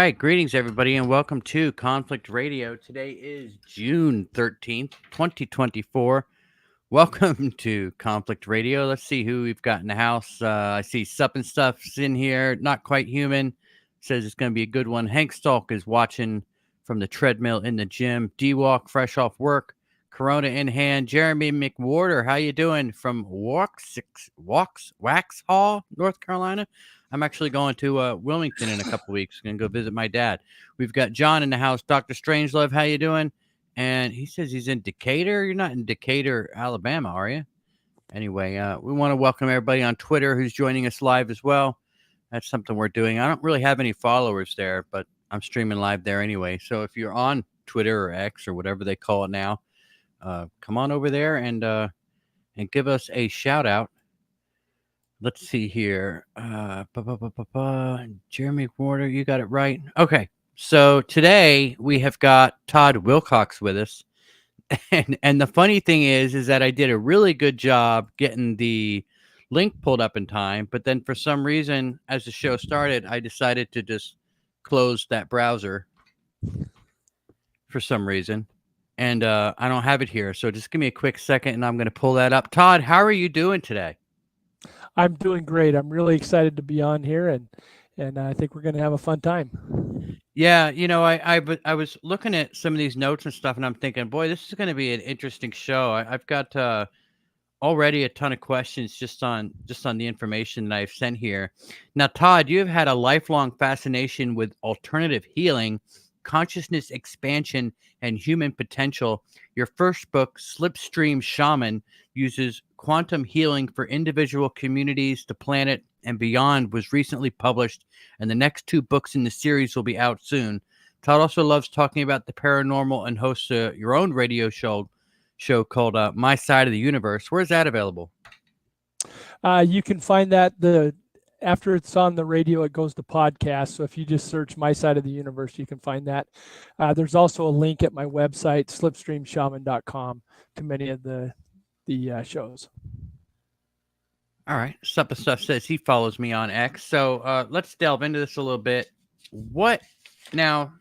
right, greetings everybody, and welcome to Conflict Radio. Today is June 13th, 2024. Welcome to Conflict Radio. Let's see who we've got in the house. I see Sup and Stuff's in here, not quite human. Says it's going to be a good one. Hank Stalk is watching from the treadmill in the gym. D-Walk, fresh off work. Corona in hand. Jeremy McWhorter, how you doing from Wax Hall, North Carolina? I'm actually going to Wilmington in a couple weeks. Going to go visit my dad. We've got John in the house. Dr. Strangelove, how you doing? And he says he's in Decatur. You're not in Decatur, Alabama, are you? Anyway, we want to welcome everybody on Twitter who's joining us live as well. That's something we're doing. I don't really have any followers there, but I'm streaming live there anyway. So if you're on Twitter or X or whatever they call it now, come on over there and give us a shout out. Let's see here. Jeremy Warder, you got it right. Okay. So today we have got Todd Wilcox with us. And the funny thing is that I did a really good job getting the link pulled up in time. But then for some reason, as the show started, I decided to just close that browser for some reason. And I don't have it here. So just give me a quick second and I'm going to pull that up. Todd, how are you doing today? I'm doing great. I'm really excited to be on here, and I think we're going to have a fun time. Yeah, you know, I was looking at some of these notes and stuff, and I'm thinking, boy, this is going to be an interesting show. I've got already a ton of questions just on the information that I've sent here. Now, Todd, you have had a lifelong fascination with alternative healing, consciousness expansion, and human potential. Your first book, Slipstream Shaman, uses quantum healing for individual communities, the planet, and beyond, was recently published, and the next two books in the series will be out soon. Todd also loves talking about the paranormal and hosts your own radio show called My Side of the Universe. Where's that available? You can find that after it's on the radio, it goes to podcast. So if you just search My Side of the Universe, you can find that. There's also a link at my website, slipstreamshaman.com, to many of the shows. All right. Sup and Stuff says he follows me on X. So let's delve into this a little bit. What now?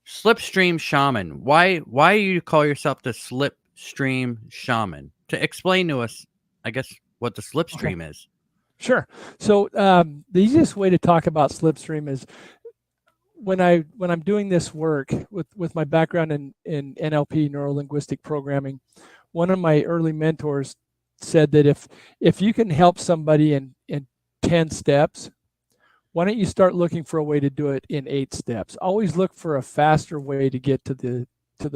Slipstream Shaman. Why do you call yourself the Slipstream Shaman? To explain to us, I guess, what the Slipstream is. Sure. So the easiest way to talk about Slipstream is when I'm doing this work with my background in NLP, neuro-linguistic programming. One of my early mentors said that if you can help somebody in 10 steps, why don't you start looking for a way to do it in 8 steps? Always look for a faster way to get to the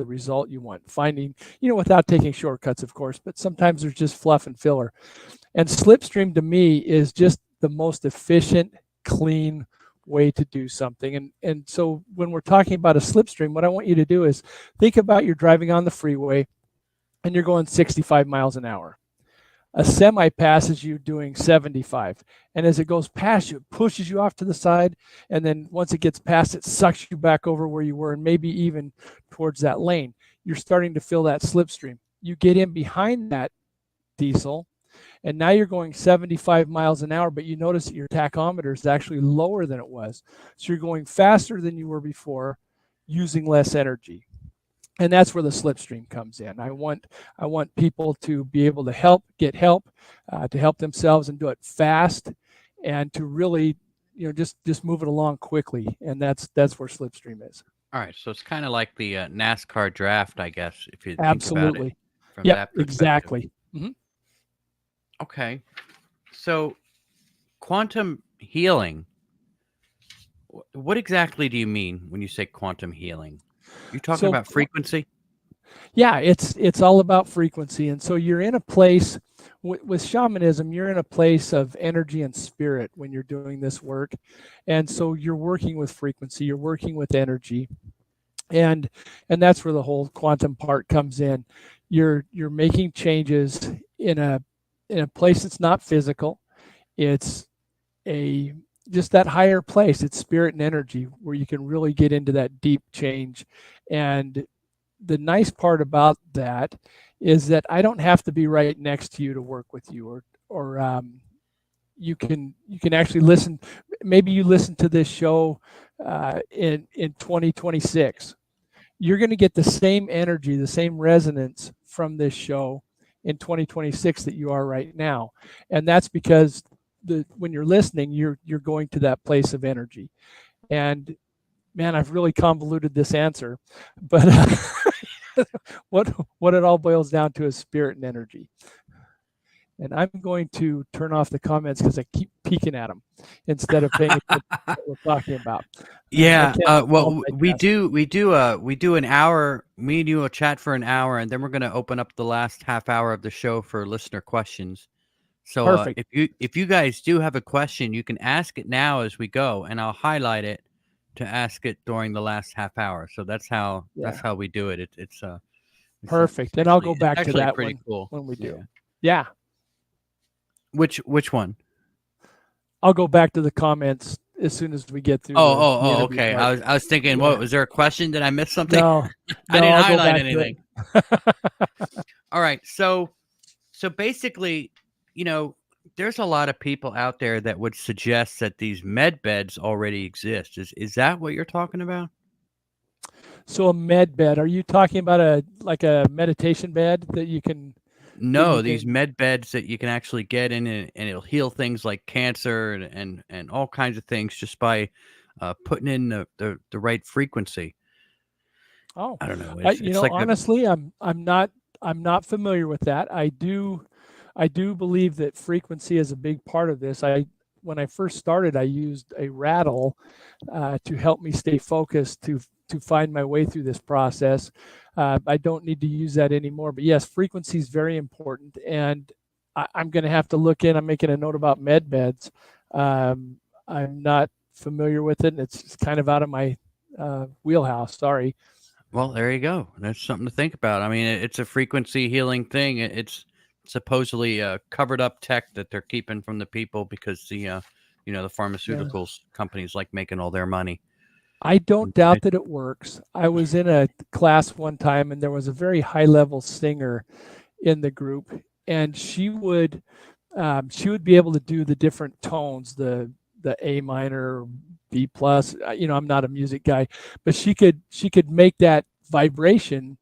result you want. Finding, without taking shortcuts, of course, but sometimes there's just fluff and filler. And Slipstream to me is just the most efficient, clean way to do something. And so when we're talking about a slipstream, what I want you to do is think about you're driving on the freeway and you're going 65 miles an hour. A semi passes you doing 75. And as it goes past you, it pushes you off to the side. And then once it gets past, it sucks you back over where you were and maybe even towards that lane. You're starting to feel that slipstream. You get in behind that diesel, and now you're going 75 miles an hour, but you notice that your tachometer is actually lower than it was. So you're going faster than you were before, using less energy. And that's where the slipstream comes in. I want people to be able to get help, to help themselves and do it fast, and to really, just move it along quickly. And that's where slipstream is. All right, so it's kind of like the NASCAR draft, I guess, if you absolutely think about it from that perspective. Exactly. Mm-hmm. Okay, so quantum healing. What exactly do you mean when you say quantum healing? You're talking about frequency? Yeah, it's all about frequency. And so you're in a place with shamanism, you're in a place of energy and spirit when you're doing this work. And so you're working with frequency, you're working with energy. And that's where the whole quantum part comes in. You're making changes in a place that's not physical. It's just that higher place. It's spirit and energy where you can really get into that deep change. And the nice part about that is that I don't have to be right next to you to work with you, or you can actually listen. Maybe you listen to this show in 2026. You're going to get the same energy, the same resonance from this show in 2026 that you are right now, and that's because when you're listening, you're going to that place of energy. And man, I've really convoluted this answer, but what it all boils down to is spirit and energy. And I'm going to turn off the comments because I keep peeking at them instead of paying attention to what we're talking about. Yeah. Well, we multitask. do an hour. Me and you will chat for an hour, and then we're going to open up the last half hour of the show for listener questions. So Perfect. if you guys do have a question, you can ask it now as we go, and I'll highlight it to ask it during the last half hour. So that's how we do it. It's perfect. And I'll go back to actually that pretty cool when we do. Yeah. Which one? I'll go back to the comments as soon as we get through. Okay. Part. I was thinking, what was there a question? Did I miss something? No, I didn't I'll highlight anything. All right. So basically, there's a lot of people out there that would suggest that these med beds already exist. Is that what you're talking about? So a med bed, are you talking about a meditation bed that you can? No, these med beds that you can actually get in, and it'll heal things like cancer and all kinds of things just by putting in the right frequency. Oh, I don't know. It's like honestly, I'm not familiar with that. I do believe that frequency is a big part of this. When I first started, I used a rattle to help me stay focused to find my way through this process. I don't need to use that anymore. But yes, frequency is very important, and I'm going to have to look in. I'm making a note about med beds. I'm not familiar with it, and it's kind of out of my wheelhouse. Sorry. Well, there you go. That's something to think about. I mean, it's a frequency healing thing. It's supposedly covered up tech that they're keeping from the people because the pharmaceuticals companies like making all their money. I don't doubt that it works. I was in a class one time, and there was a very high-level singer in the group, and she would be able to do the different tones, the A minor, B plus. I'm not a music guy, but she could make that vibration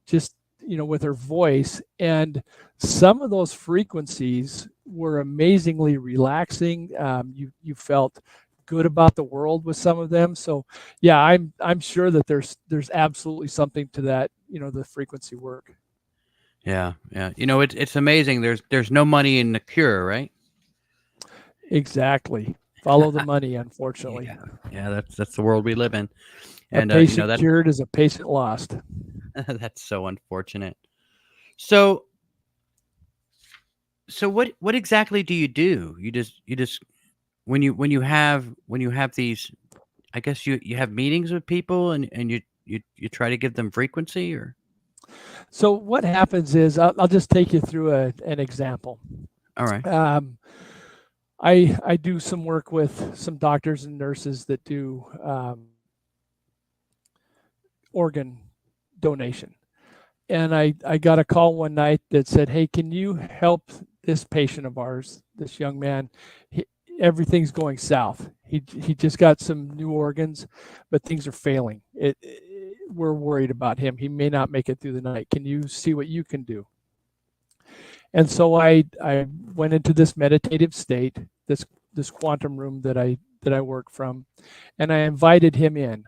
just with her voice, and some of those frequencies were amazingly relaxing. You felt good about the world with some of them. So yeah, I'm sure that there's absolutely something to that, the frequency work. Yeah. It's amazing. There's no money in the cure, right? Exactly. Follow the money, unfortunately. Yeah, that's the world we live in. And a patient cured is a patient lost. That's so unfortunate. So what exactly do you do? You just when you have these, I guess you have meetings with people and you try to give them frequency, or? So what happens is I'll just take you through an example. All right. I do some work with some doctors and nurses that do organ donation. And I got a call one night that said, "Hey, can you help this patient of ours, this young man? Everything's going south. He just got some new organs, but things are failing. We're worried about him. He may not make it through the night. Can you see what you can do?" And so I went into this meditative state, this quantum room that I work from, and I invited him in.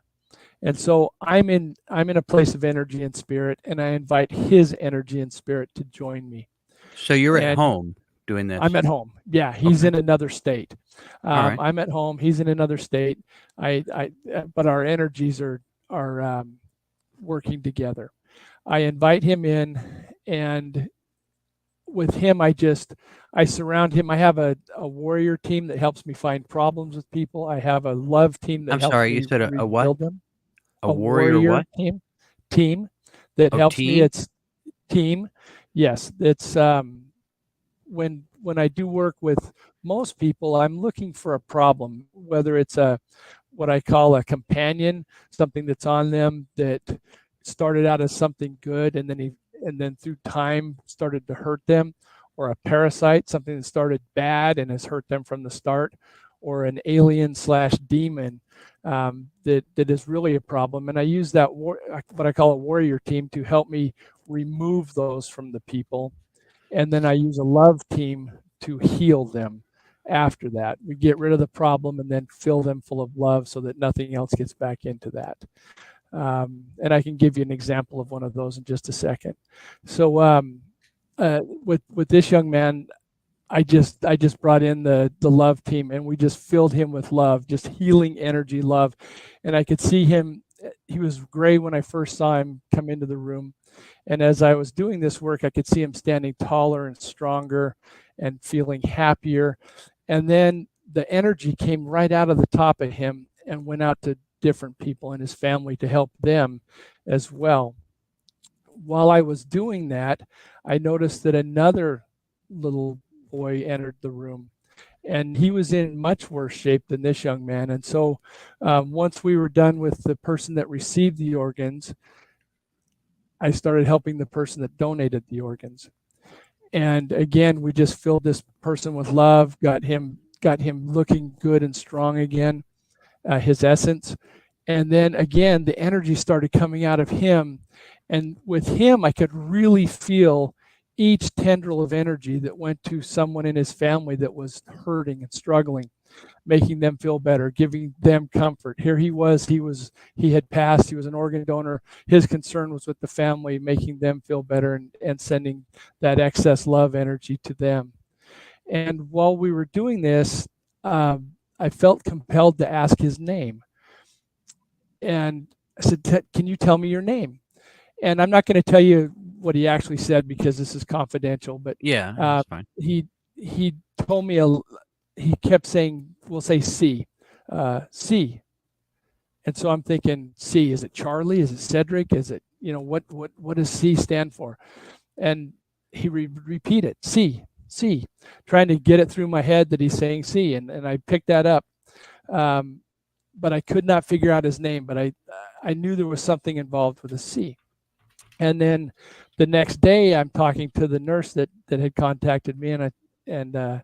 And so I'm in a place of energy and spirit, and I invite his energy and spirit to join me. So you're at home doing this? I'm at home. Yeah, he's in another state. Right. I'm at home. He's in another state. But our energies are working together. I invite him in, and with him, I surround him. I have a warrior team that helps me find problems with people. I have a love team that helps me you said a what? rebuild them. A warrior what? Team that helps team? me. It's team. Yes, it's when I do work with most people, I'm looking for a problem, whether it's what I call a companion, something that's on them that started out as something good and then through time started to hurt them, or a parasite, something that started bad and has hurt them from the start, or an alien slash demon that is really a problem. And I use that what I call a warrior team to help me remove those from the people. And then I use a love team to heal them after that. We get rid of the problem and then fill them full of love so that nothing else gets back into that. And I can give you an example of one of those in just a second. So with this young man, I just brought in the love team, and we just filled him with love, just healing energy, love. And I could see him. He was gray when I first saw him come into the room. And as I was doing this work, I could see him standing taller and stronger and feeling happier. And then the energy came right out of the top of him and went out to different people in his family to help them as well. While I was doing that, I noticed that another little boy entered the room, and he was in much worse shape than this young man. And so once we were done with the person that received the organs, I started helping the person that donated the organs. And again, we just filled this person with love, got him looking good and strong again, his essence. And then again, the energy started coming out of him. And with him, I could really feel each tendril of energy that went to someone in his family that was hurting and struggling, making them feel better, giving them comfort. Here he had passed, he was an organ donor. His concern was with the family, making them feel better and sending that excess love energy to them. And while we were doing this, I felt compelled to ask his name. And I said, "Can you tell me your name?" And I'm not going to tell you what he actually said because this is confidential, but Yeah, that's fine. he told me he kept saying, "We'll say C, C." And so I'm thinking, C, is it Charlie? Is it Cedric? Is it, what does C stand for? And he repeated, C, C, trying to get it through my head that he's saying C. And I picked that up. But I could not figure out his name, but I knew there was something involved with a C. And then the next day I'm talking to the nurse that had contacted me, and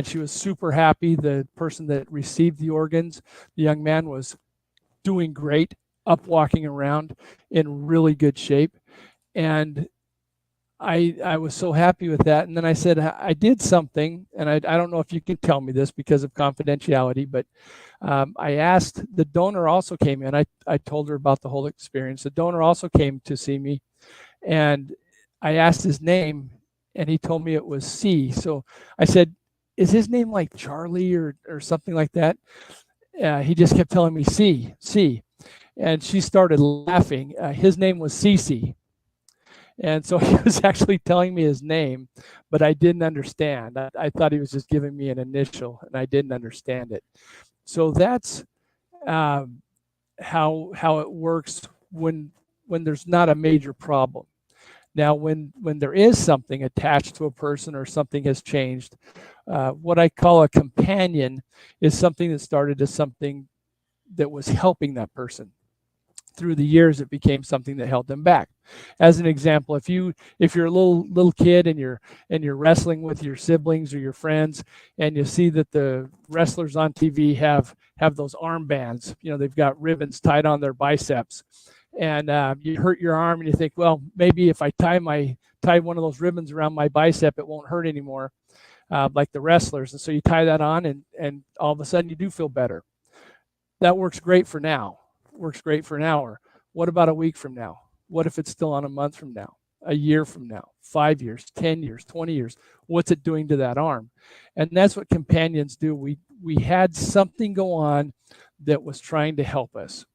she was super happy. The person that received the organs, the young man, was doing great, up walking around in really good shape. And I was so happy with that. And then I said, I did something, and I don't know if you can tell me this because of confidentiality, but I asked, the donor also came in. I told her about the whole experience. The donor also came to see me, and I asked his name, and he told me it was C. So I said, is his name like Charlie or something like that? He just kept telling me C, C. And she started laughing. His name was Cece. And so he was actually telling me his name, but I didn't understand. I thought he was just giving me an initial, and I didn't understand it. So that's how it works when there's not a major problem. Now, when there is something attached to a person or something has changed, what I call a companion is something that started as something that was helping that person. Through the years, it became something that held them back. As an example, if you're a little kid and you're wrestling with your siblings or your friends, and you see that the wrestlers on TV have those armbands, they've got ribbons tied on their biceps, and you hurt your arm, and you think, well, maybe if I tie one of those ribbons around my bicep, it won't hurt anymore, like the wrestlers. And so you tie that on, and all of a sudden you do feel better. That works great for now. Works great for an hour. What about a week from now? What if it's still on a month from now, a year from now, 5 years, 10 years, 20 years? What's it doing to that arm? And that's what companions do. We had something go on that was trying to help us.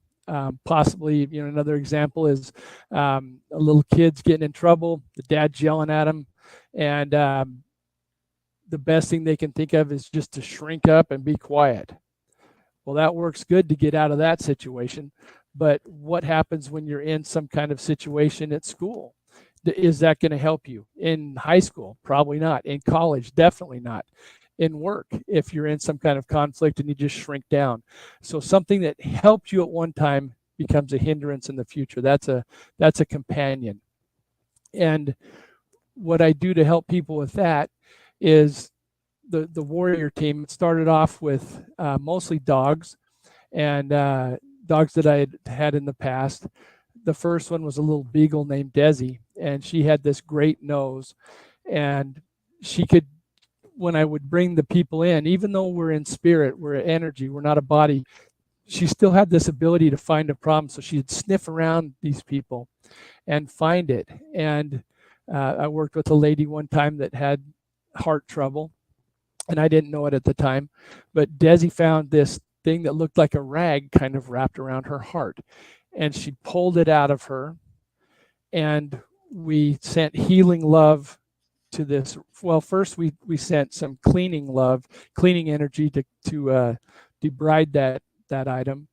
Possibly, another example is a little kid's getting in trouble, the dad's yelling at him, and the best thing they can think of is just to shrink up and be quiet. Well, that works good to get out of that situation. But what happens when you're in some kind of situation at school? Is that going to help you? In high school? Probably not. In college? Definitely not. In work, if you're in some kind of conflict and you just shrink down. So something that helped you at one time becomes a hindrance in the future. That's a companion. And what I do to help people with that is the warrior team. It started off with mostly dogs, and dogs that I had in the past. The first one was a little beagle named Desi, and she had this great nose, and she could, when I would bring the people in, even though we're in spirit, we're energy, we're not a body, she still had this ability to find a problem. So she'd sniff around these people and find it. And I worked with a lady one time that had heart trouble, and I didn't know it at the time, but Desi found this thing that looked like a rag kind of wrapped around her heart, and she pulled it out of her, and we sent healing love to this. Well, first we sent some cleaning love, cleaning energy to debride that item,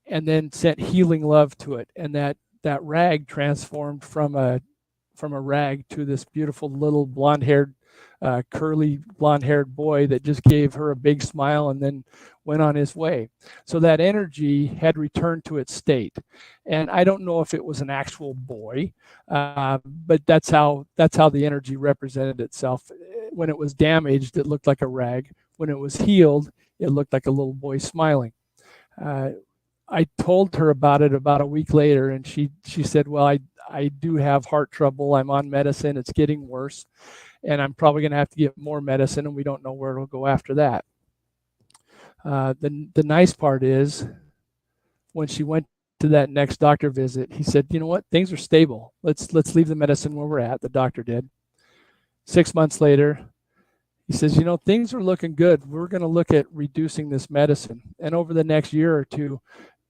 and then sent healing love to it, and that rag transformed from a rag to this beautiful little blonde-haired, curly blonde-haired boy that just gave her a big smile and then went on his way. So that energy had returned to its state, and I don't know if it was an actual boy, but that's how the energy represented itself. When it was damaged, it looked like a rag. When it was healed, it looked like a little boy smiling. I told her about it about a week later, and she said, well, I do have heart trouble. I'm on medicine. It's getting worse, and I'm probably going to have to get more medicine, and we don't know where it'll go after that. The nice part is, when she went to that next doctor visit, he said, you know what, things are stable. Let's leave the medicine where we're at. The doctor did. 6 months later, he says, you know, things are looking good. We're going to look at reducing this medicine. And over the next year or two,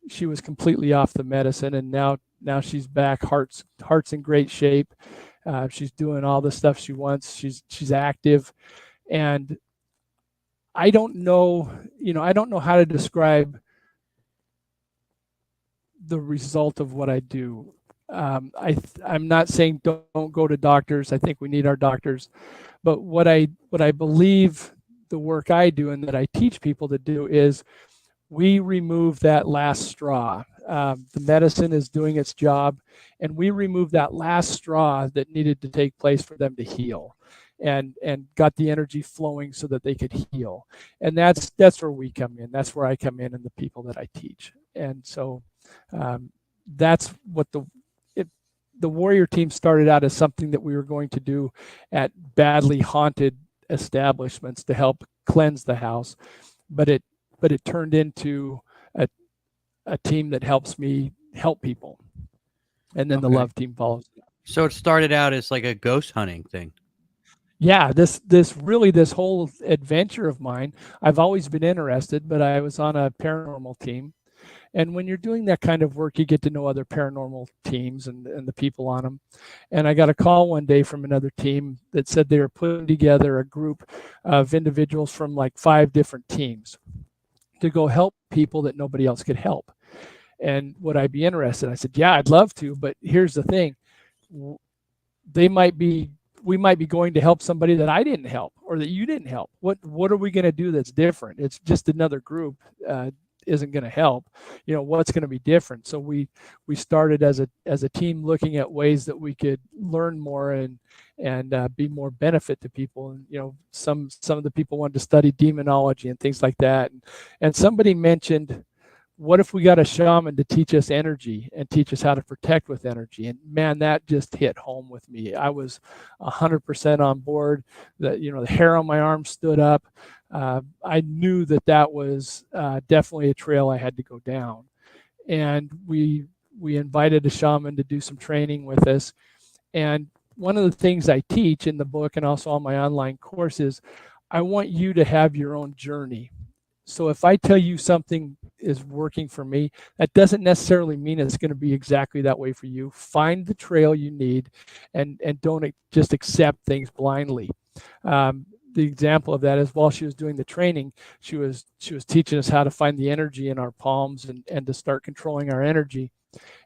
she was completely off the medicine, and now she's back. Heart's in great shape. She's doing all the stuff she wants. She's active, and I don't know how to describe the result of what I do. I'm not saying don't go to doctors. I think we need our doctors, but what I believe the work I do and that I teach people to do is we remove that last straw. The medicine is doing its job, and we remove that last straw that needed to take place for them to heal, and got the energy flowing so that they could heal. And that's where we come in. That's where I come in, and the people that I teach. And so that's what the warrior team started out as something that we were going to do at badly haunted establishments to help cleanse the house, but it turned into a team that helps me help people, and then the love team follows. So it started out as like a ghost hunting thing. Yeah, this whole adventure of mine, I've always been interested, but I was on a paranormal team, and when you're doing that kind of work, you get to know other paranormal teams and the people on them. And I got a call one day from another team that said they were putting together a group of individuals from like 5 different teams to go help people that nobody else could help. And would I be interested? I said, yeah, I'd love to, but here's the thing. We might be going to help somebody that I didn't help or that you didn't help. What are we going to do that's different? It's just another group isn't going to help. You know, what's going to be different? So we started as a team looking at ways that we could learn more and be more benefit to people. And, you know, some of the people wanted to study demonology and things like that. And somebody mentioned, what if we got a shaman to teach us energy and teach us how to protect with energy? And man, that just hit home with me. I was 100% on board. The hair on my arm stood up. I knew that was definitely a trail I had to go down. And we invited a shaman to do some training with us. And one of the things I teach in the book and also on my online course is I want you to have your own journey. So if I tell you something is working for me, that doesn't necessarily mean it's going to be exactly that way for you. Find the trail you need, and don't just accept things blindly. The example of that is, while she was doing the training, she was teaching us how to find the energy in our palms and to start controlling our energy.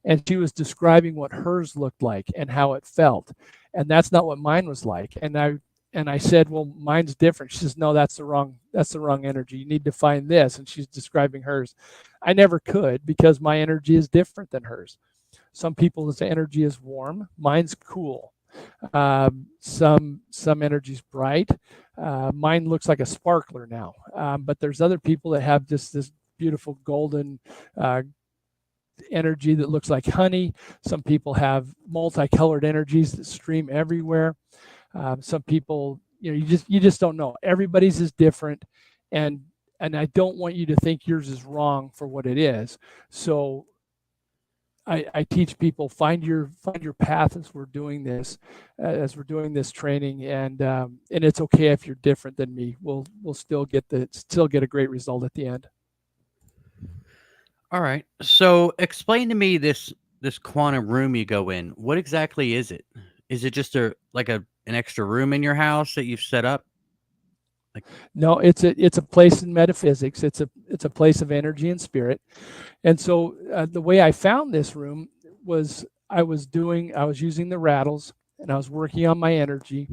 And she was describing what hers looked like and how it felt. And that's not what mine was like. And I said, well, mine's different. She says, no, that's the wrong energy. You need to find this. And she's describing hers. I never could, because my energy is different than hers. Some people's energy is warm. Mine's cool. Some energy's bright. Mine looks like a sparkler now, but there's other people that have just this beautiful golden energy that looks like honey. Some people have multicolored energies that stream everywhere. Some people, you just don't know. Everybody's is different, and I don't want you to think yours is wrong for what it is. So I teach people find your path as we're doing this training, and it's okay if you're different than me. We'll still get a great result at the end. All right. So explain to me this quantum room you go in. What exactly is it? Is it just an extra room in your house that you've set up? No, it's a place in metaphysics. It's a place of energy and spirit. And so the way I found this room was I was using the rattles, and I was working on my energy,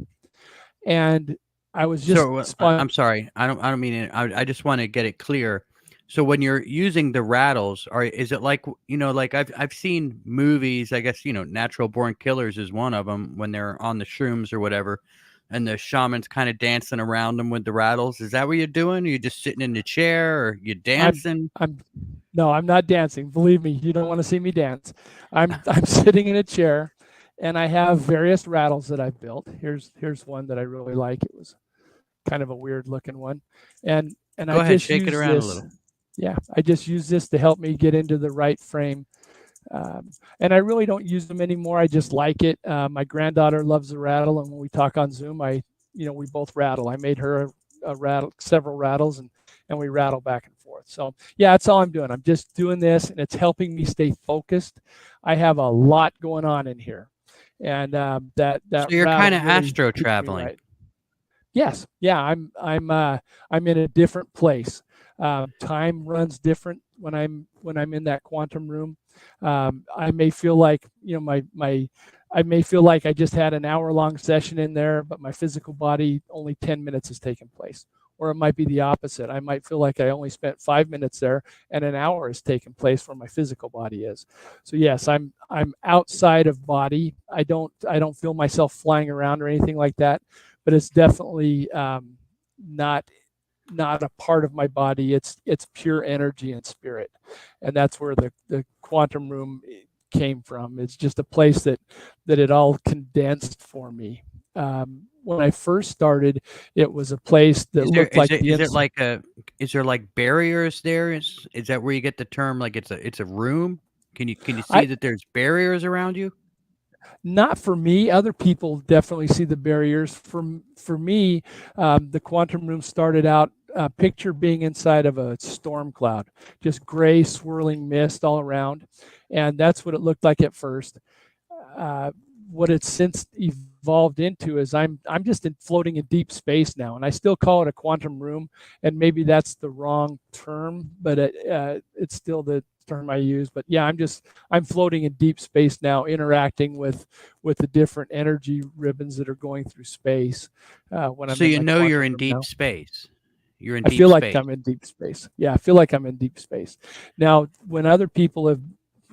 and I was just. So I'm sorry. I don't mean it. I just want to get it clear. So when you're using the rattles, is it like like I've seen movies? I guess Natural Born Killers is one of them when they're on the shrooms or whatever, and the shaman's kind of dancing around them with the rattles. Is that what you're doing? Are you just sitting in the chair, or you dancing? No, I'm not dancing. Believe me, you don't want to see me dance. I'm sitting in a chair, and I have various rattles that I've built. Here's one that I really like. It was kind of a weird looking one, and Go ahead, shake it around a little. Yeah, I just use this to help me get into the right frame. And I really don't use them anymore. I just like it. My granddaughter loves the rattle, and when we talk on Zoom, we both rattle. I made her a rattle, several rattles, and we rattle back and forth. So yeah, that's all I'm doing. I'm just doing this, and it's helping me stay focused. I have a lot going on in here, and that. So you're kind of really astro traveling. Right. Yes. Yeah. I'm in a different place. Time runs different when I'm in that quantum room. I may feel like I may feel like I just had an hour-long session in there, but my physical body only 10 minutes has taken place. Or it might be the opposite. I might feel like I only spent 5 minutes there and an hour has taken place where my physical body is. So yes, I'm outside of body. I don't feel myself flying around or anything like that, but it's definitely not a part of my body. It's pure energy and spirit, and that's where the quantum room came from. It's just a place that it all condensed for me. When I first started, it was a place that looked like is there like barriers there? Is that where you get the term like it's a room? Can you see that there's barriers around you? Not for me. Other people definitely see the barriers. For me, the quantum room started out, picture being inside of a storm cloud, just gray swirling mist all around, and that's what it looked like at first. What it's since evolved into is I'm just floating in deep space now, and I still call it a quantum room, and maybe that's the wrong term, but it's still the term I use. But yeah, I'm floating in deep space now, interacting with the different energy ribbons that are going through space. When I'm you're in deep space. You're in deep space. I feel like I'm in deep space. Yeah, I feel like I'm in deep space. Now, when other people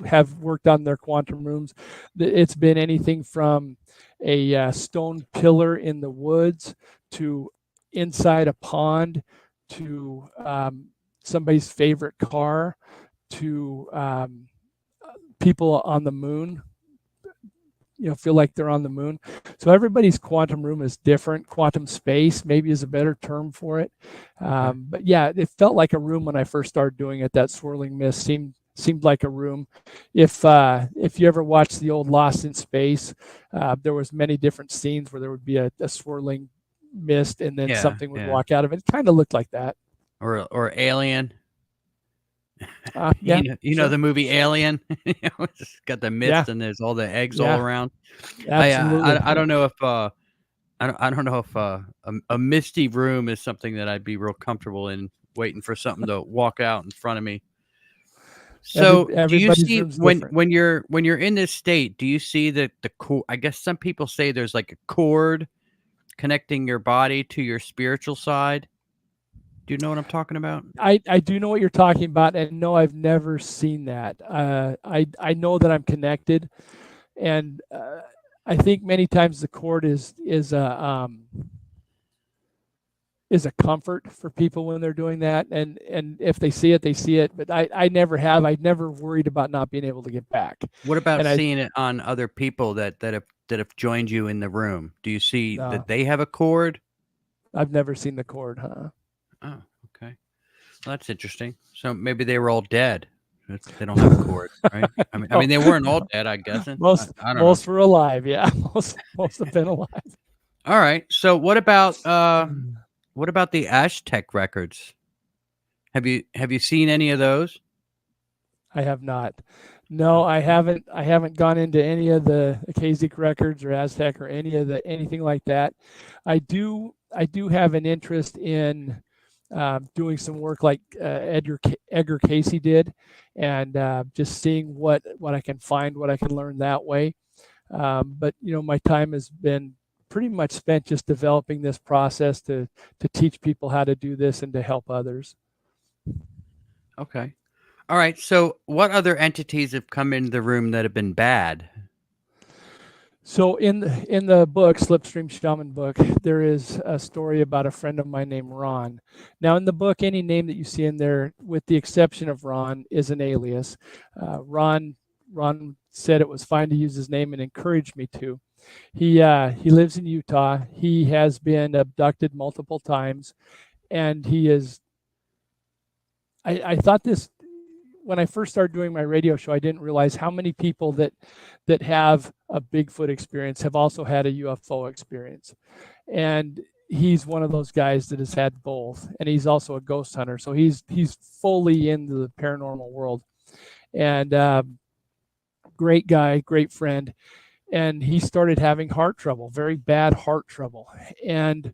have worked on their quantum rooms, it's been anything from a stone pillar in the woods to inside a pond to somebody's favorite car to people on the moon, feel like they're on the moon. So everybody's quantum room is different. Quantum space maybe is a better term for it. But yeah, it felt like a room when I first started doing it. That swirling mist seemed like a room. If you ever watched the old Lost in Space, there was many different scenes where there would be a swirling mist and then something would walk out of it. It kind of looked like that. Or Alien. Yeah, know the movie Alien. It's got the mist and there's all the eggs all around. Absolutely. I don't know if I don't know if a misty room is something that I'd be real comfortable in, waiting for something to walk out in front of me. So do you see when you're in this state, do you see that the cord? I guess some people say there's like a cord connecting your body to your spiritual side. Do you know what I'm talking about? I do know what you're talking about, and no, I've never seen that. I know that I'm connected, and I think many times the cord is a comfort for people when they're doing that, and if they see it, they see it. But I never have. I've never worried about not being able to get back. What about And I seeing it on other people that have joined you in the room? Do you see no, that they have a cord? I've never seen the cord, huh? Oh, okay. Well, that's interesting. So maybe they were all dead. They don't have a cord, right? I mean, they weren't all dead, I guessing. I don't know. Most were alive. Yeah, most have been alive. All right. So what about the Aztec records? Have you seen any of those? I have not. No, I haven't. I haven't gone into any of the Akashic records or Aztec or anything like that. I do have an interest in doing some work like Edgar Casey did, and just seeing what I can find, what I can learn that way. But my time has been pretty much spent just developing this process to teach people how to do this and to help others. Okay. All right. So what other entities have come into the room that have been bad? So in the book, Slipstream Shaman book, there is a story about a friend of mine named Ron. Now in the book, any name that you see in there, with the exception of Ron, is an alias. Ron said it was fine to use his name and encouraged me to. He lives in Utah. He has been abducted multiple times, and he is. I thought this when I first started doing my radio show. I didn't realize how many people that have a Bigfoot experience have also had a UFO experience, and he's one of those guys that has had both, and he's also a ghost hunter. So he's fully into the paranormal world, and great guy, great friend. And he started having heart trouble, very bad heart trouble. And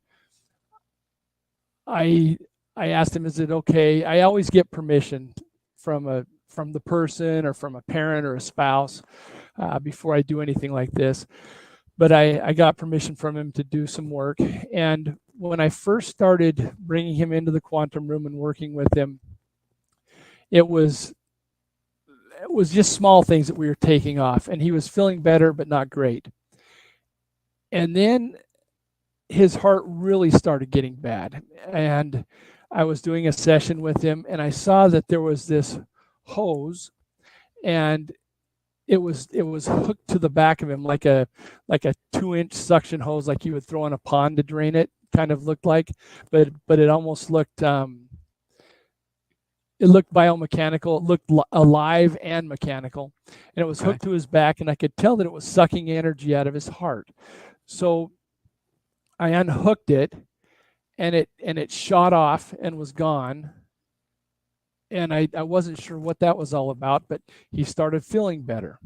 I asked him, is it okay? I always get permission from the person or from a parent or a spouse before I do anything like this. But I got permission from him to do some work. And when I first started bringing him into the quantum room and working with him, it was just small things that we were taking off, and he was feeling better, but not great. And then his heart really started getting bad. And I was doing a session with him, and I saw that there was this hose, and it was hooked to the back of him like a 2-inch suction hose, like you would throw in a pond to drain it, kind of looked like, but it almost looked it looked biomechanical. It looked alive and mechanical, and it was hooked to his back, and I could tell that it was sucking energy out of his heart. So I unhooked it, and it shot off and was gone. And I wasn't sure what that was all about, but he started feeling better.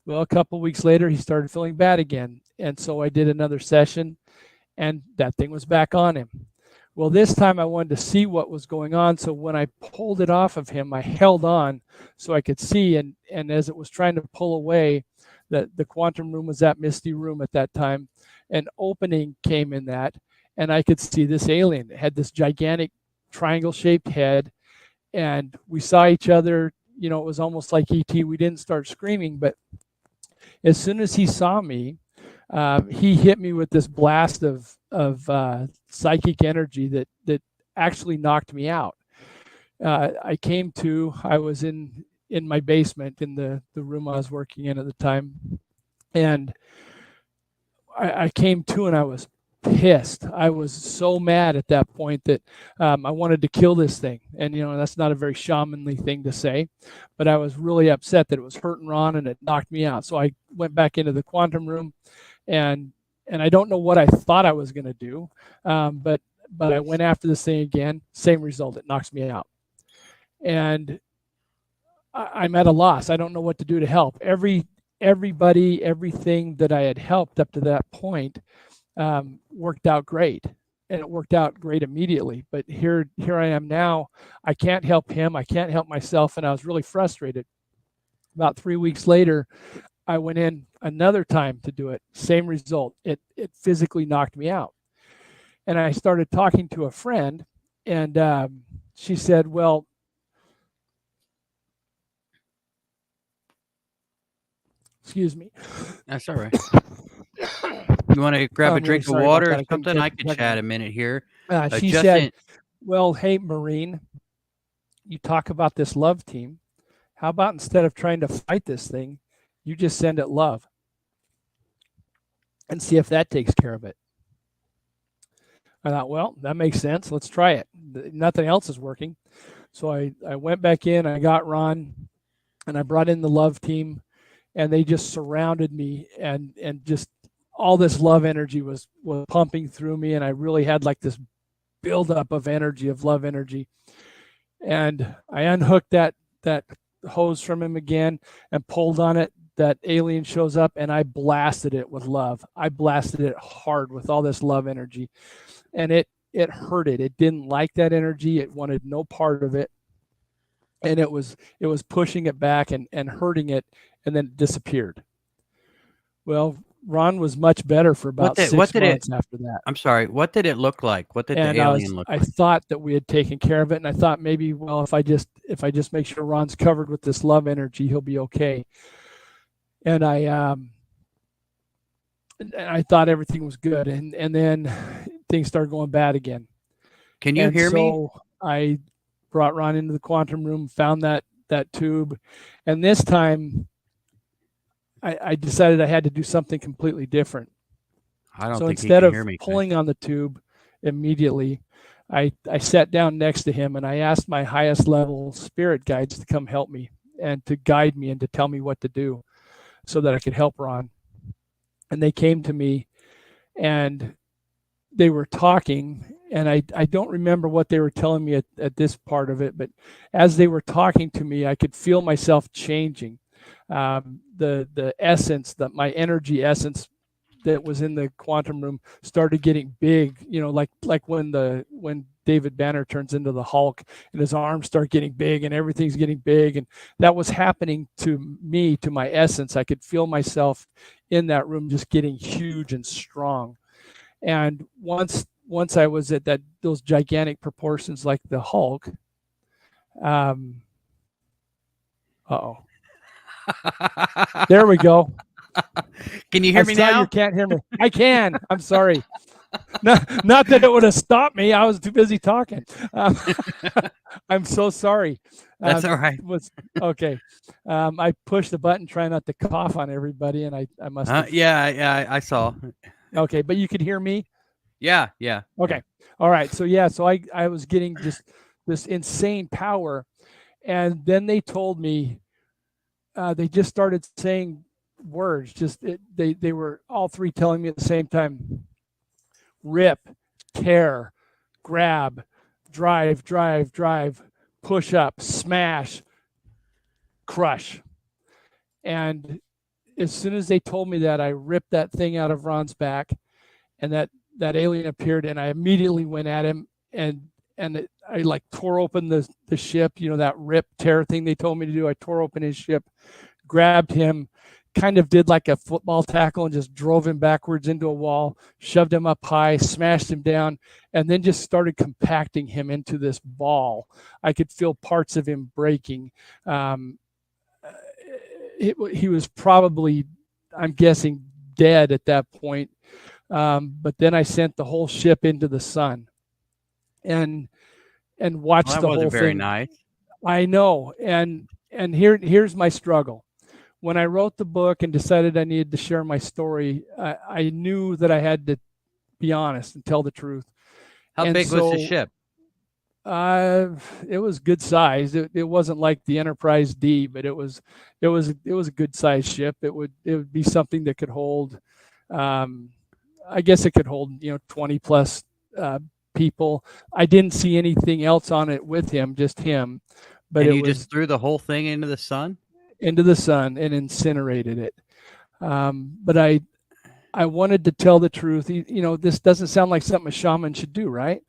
Well, a couple of weeks later, he started feeling bad again. And so I did another session, and that thing was back on him. Well, this time I wanted to see what was going on. So when I pulled it off of him, I held on so I could see. And as it was trying to pull away, the quantum room was that misty room at that time. An opening came in that, and I could see this alien. It had this gigantic triangle-shaped head, and we saw each other. It was almost like ET. We didn't start screaming, but as soon as he saw me, he hit me with this blast of psychic energy that actually knocked me out. I came to. I was in my basement in the room I was working in at the time, and I came to, and I was pissed. I was so mad at that point that I wanted to kill this thing. And, that's not a very shamanly thing to say, but I was really upset that it was hurting Ron and it knocked me out. So I went back into the quantum room, and I don't know what I thought I was going to do. But I went after this thing again, same result. It knocks me out. And I'm at a loss. I don't know what to do to help. Everybody, everything that I had helped up to that point worked out great, and it worked out great immediately. But here I am now. I can't help him. I can't help myself, and I was really frustrated. About 3 weeks later, I went in another time to do it. Same result. It physically knocked me out. And I started talking to a friend, and she said, well, excuse me. That's all right. You want to grab a I'm really drink of sorry about water or that. I couldn't something? catch I the could second chat one. a minute here. She said, Justin, well, hey, Marine, you talk about this love team. How about instead of trying to fight this thing, you just send it love and see if that takes care of it? I thought, well, that makes sense. Let's try it. Nothing else is working. So I went back in, I got Ron, and I brought in the love team, and they just surrounded me, and just all this love energy was pumping through me, and I really had like this buildup of energy, of love energy. And I unhooked that hose from him again and pulled on it. That alien shows up, and I blasted it with love. I blasted it hard with all this love energy, and it hurt it. It didn't like that energy. It wanted no part of it, and it was pushing it back and hurting it, and then it disappeared. Well, Ron was much better for about 6 months after that. I'm sorry, what did it look like? What did the And alien look I like? thought that we had taken care of it, and I thought maybe, well, if I just make sure Ron's covered with this love energy, he'll be okay. And I thought everything was good, and then things started going bad again. Can you hear me? So I brought Ron into the quantum room, found that tube, and this time I decided I had to do something completely different. I don't So think he instead can of hear me. pulling on the tube immediately, I sat down next to him, and I asked my highest level spirit guides to come help me and to guide me and to tell me what to do so that I could help Ron. And they came to me, and they were talking, and I don't remember what they were telling me at this part of it, but as they were talking to me, I could feel myself changing. The essence, my energy essence that was in the quantum room started getting big, like when David Banner turns into the Hulk and his arms start getting big and everything's getting big. And that was happening to me, to my essence. I could feel myself in that room just getting huge and strong. And once I was at those gigantic proportions like the Hulk, there we go. Can you hear me now? You can't hear me. I can. I'm sorry. Not that it would have stopped me. I was too busy talking. I'm so sorry. That's all right. Okay. I pushed the button trying not to cough on everybody, and I must have. Yeah, I saw. Okay, but you could hear me? Yeah. Okay. All right. So I was getting just this insane power, and then they told me they just started saying words. They were all three telling me at the same time: rip, tear, grab, drive, push up, smash, crush. And as soon as they told me that, I ripped that thing out of Ron's back, and that alien appeared, and I immediately went at him, and I like tore open the ship, that rip tear thing they told me to do. I tore open his ship, grabbed him, kind of did like a football tackle and just drove him backwards into a wall, shoved him up high, smashed him down, and then just started compacting him into this ball. I could feel parts of him breaking. He was probably, I'm guessing, dead at that point. But then I sent the whole ship into the sun and watched the whole thing. Very nice. I know. And here's my struggle. When I wrote the book and decided I needed to share my story, I knew that I had to be honest and tell the truth. How big was the ship? It was good size. It wasn't like the Enterprise D, but it was a good size ship. It would be something that could hold, I guess it could hold 20 plus people. I didn't see anything else on it with him, just him. But and you just threw the whole thing into the sun? Into the sun and incinerated it. But I wanted to tell the truth. This doesn't sound like something a shaman should do, right?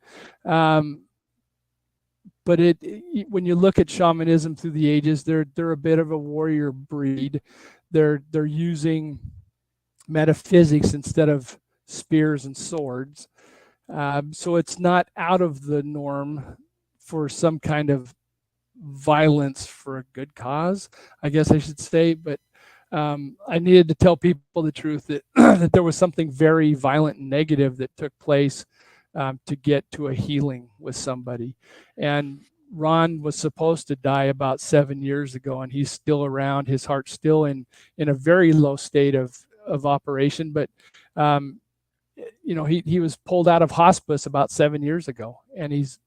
But when you look at shamanism through the ages, they're a bit of a warrior breed. They're using metaphysics instead of spears and swords. So it's not out of the norm for some kind of violence for a good cause, I guess I should say. But I needed to tell people the truth that that there was something very violent and negative that took place to get to a healing with somebody. And Ron was supposed to die about 7 years ago, and he's still around. His heart's still in a very low state of operation, but he was pulled out of hospice about 7 years ago, and he's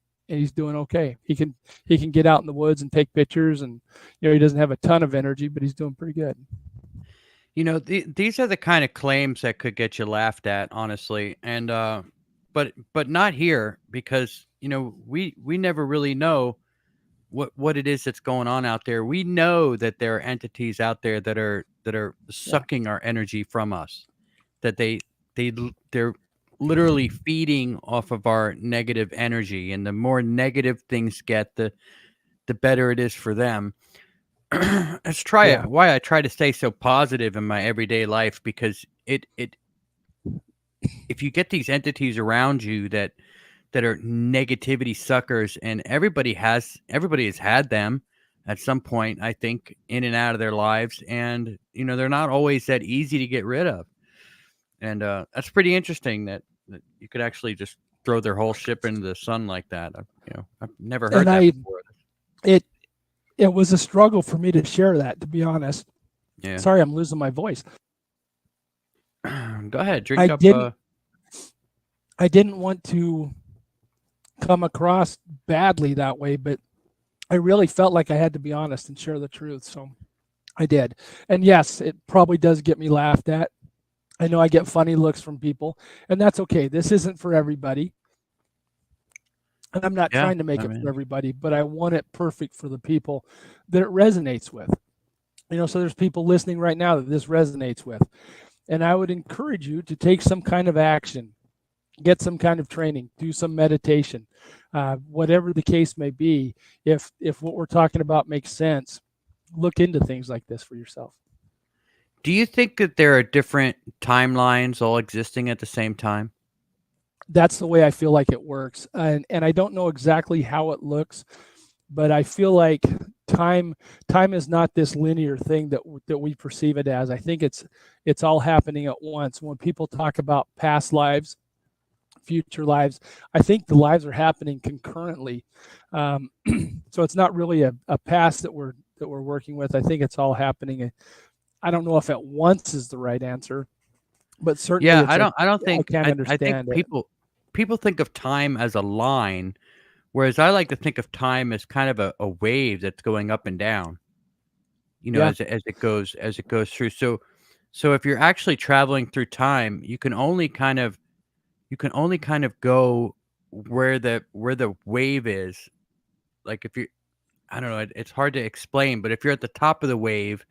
doing okay. He can get out in the woods and take pictures, and he doesn't have a ton of energy, but he's doing pretty good. These are the kind of claims that could get you laughed at, honestly. And but not here, because we never really know what it is that's going on out there. We know that there are entities out there that are sucking our energy from us, that they're literally feeding off of our negative energy, and the more negative things get, the better it is for them. Let's try Yeah. it. Why I try to stay so positive in my everyday life, because it if you get these entities around you that are negativity suckers, and everybody has had them at some point, I think, in and out of their lives, and they're not always that easy to get rid of. And that's pretty interesting that you could actually just throw their whole ship into the sun like that. I've never heard that before. It was a struggle for me to share that, to be honest. Yeah. Sorry, I'm losing my voice. Go ahead, drink up. I didn't want to come across badly that way, but I really felt like I had to be honest and share the truth, so I did. And yes, it probably does get me laughed at. I know I get funny looks from people, and that's okay. This isn't for everybody. And I'm not trying to make it for everybody, but I want it perfect for the people that it resonates with. So there's people listening right now that this resonates with. And I would encourage you to take some kind of action, get some kind of training, do some meditation, whatever the case may be. If what we're talking about makes sense, look into things like this for yourself. Do you think that there are different timelines all existing at the same time? That's the way I feel like it works. And I don't know exactly how it looks, but I feel like time is not this linear thing that we perceive it as. I think it's all happening at once. When people talk about past lives, future lives, I think the lives are happening concurrently. So it's not really a past that we're working with. I think it's all happening. I don't know if at once is the right answer, but certainly. Yeah, I don't think. I can't understand. I think people think of time as a line, whereas I like to think of time as kind of a wave that's going up and down. As it goes through. So if you're actually traveling through time, you can only kind of go where the wave is. Like if you, I don't know, it's hard to explain, but if you're at the top of the wave,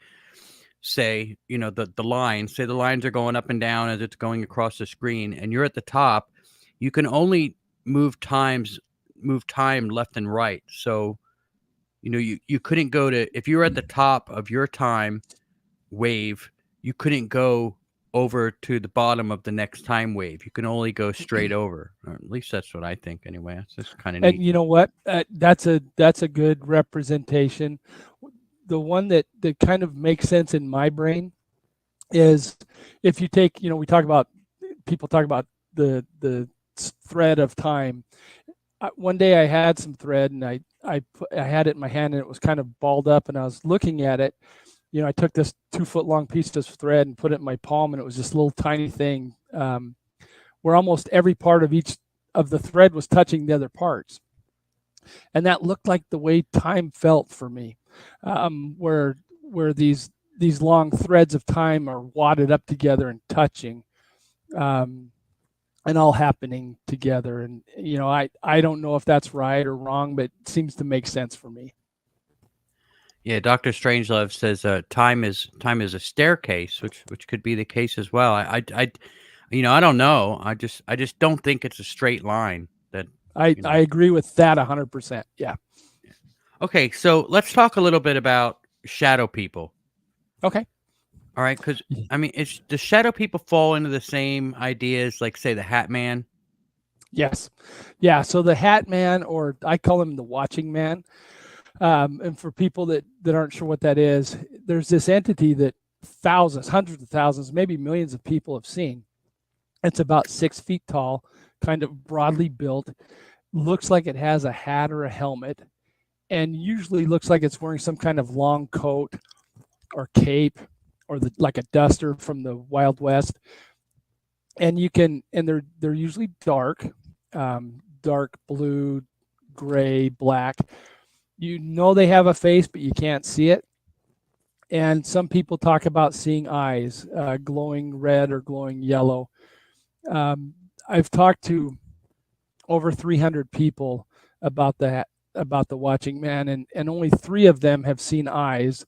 say, the lines, say the lines are going up and down as it's going across the screen, and you're at the top, you can only move time left and right. So, you couldn't go to, if you were at the top of your time wave, you couldn't go over to the bottom of the next time wave. You can only go straight over. Or at least that's what I think anyway. It's just kind of neat. And you know what? That's a good representation. The one that kind of makes sense in my brain is if you take, people talk about the thread of time. One day I had some thread, and I had it in my hand, and it was kind of balled up, and I was looking at it. I took this 2-foot long piece of thread and put it in my palm, and it was this little tiny thing where almost every part of each of the thread was touching the other parts. And that looked like the way time felt for me, where these long threads of time are wadded up together and touching, and all happening together. And I don't know if that's right or wrong, but it seems to make sense for me. Yeah, Dr. Strangelove says time is a staircase, which could be the case as well. I don't know. I just don't think it's a straight line. I agree with that 100%. Yeah. Okay, so let's talk a little bit about shadow people. Okay. All right, because does shadow people fall into the same ideas, like say the Hat Man? Yes. Yeah. So the Hat Man, or I call him the Watching Man. And for people that aren't sure what that is, there's this entity that thousands, hundreds of thousands, maybe millions of people have seen. It's about 6 feet tall, kind of broadly built, looks like it has a hat or a helmet, and usually looks like it's wearing some kind of long coat or cape, or like a duster from the Wild West. And they're usually dark, dark blue, gray, black. You know they have a face, but you can't see it. And some people talk about seeing eyes, glowing red or glowing yellow. I've talked to over 300 people about the watching man, and only 3 of them have seen eyes.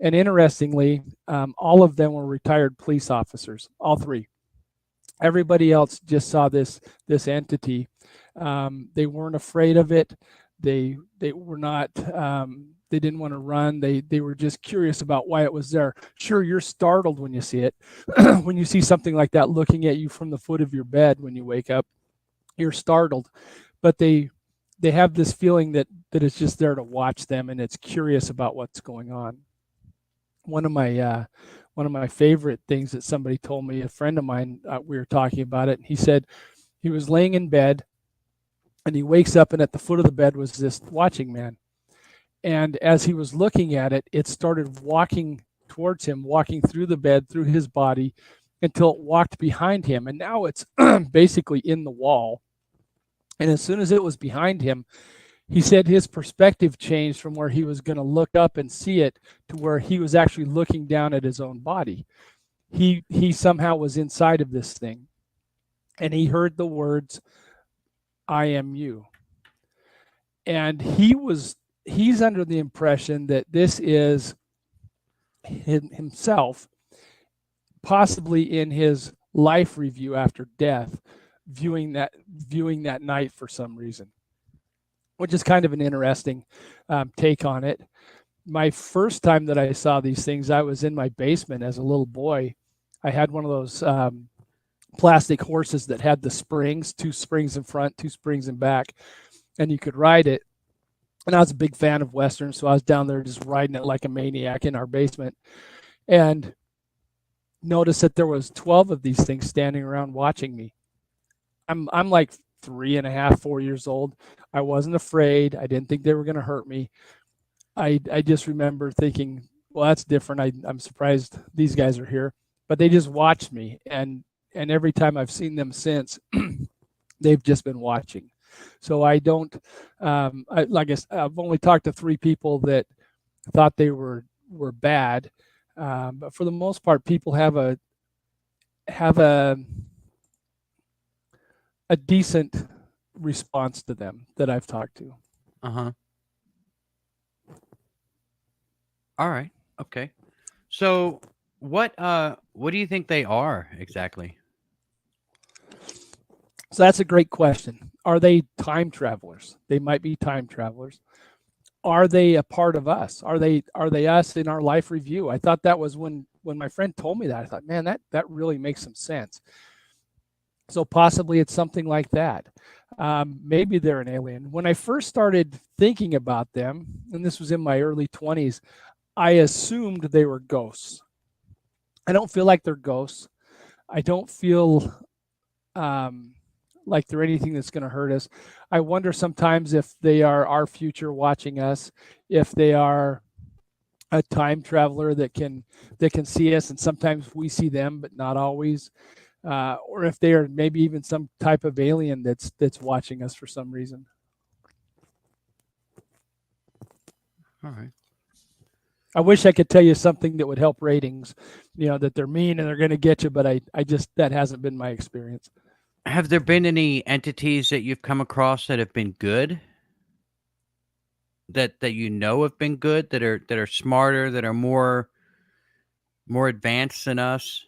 And interestingly, all of them were retired police officers, all 3. Everybody else just saw this entity. They weren't afraid of it. They were not. They didn't want to run. They were just curious about why it was there. Sure, you're startled when you see it. When you see something like that looking at you from the foot of your bed when you wake up, you're startled. But they have this feeling that it's just there to watch them, and it's curious about what's going on. One of my favorite things that somebody told me, a friend of mine, we were talking about it, and he said he was laying in bed and he wakes up, and at the foot of the bed was this watching man. And as he was looking at it, it started walking towards him, walking through the bed, through his body, until it walked behind him. And now it's basically in the wall. And as soon as it was behind him, he said his perspective changed from where he was going to look up and see it to where he was actually looking down at his own body. He somehow was inside of this thing. And he heard the words, "I am you." And he's under the impression that this is himself, possibly in his life review after death, viewing that night for some reason, which is kind of an interesting take on it. My first time that I saw these things, I was in my basement as a little boy. I had one of those plastic horses that had the springs, 2 springs in front, 2 springs in back, and you could ride it. And I was a big fan of Westerns, so I was down there just riding it like a maniac in our basement, and noticed that there was 12 of these things standing around watching me. I'm like 3.5, 4 years old. I wasn't afraid. I didn't think they were going to hurt me. I just remember thinking, well, that's different. I'm surprised these guys are here. But they just watched me, and every time I've seen them since, they've just been watching. So I don't, I've only talked to 3 people that thought they were bad, but for the most part, people have a decent response to them that I've talked to. Uh-huh. All right. Okay. So what do you think they are exactly? So that's a great question. Are they time travelers? They might be time travelers. Are they a part of us? Are they us in our life review? I thought that was when my friend told me that. I thought, man, that really makes some sense. So possibly it's something like that. Maybe they're an alien. When I first started thinking about them, and this was in my early 20s, I assumed they were ghosts. I don't feel like they're ghosts. I don't feel like they're anything that's going to hurt us. I wonder sometimes if they are our future watching us, if they are a time traveler that can see us, and sometimes we see them, but not always. Or if they are maybe even some type of alien that's watching us for some reason. All right. I wish I could tell you something that would help ratings, that they're mean and they're going to get you, but I just, that hasn't been my experience. Have there been any entities that you've come across that have been good? That have been good, that are smarter, that are more advanced than us?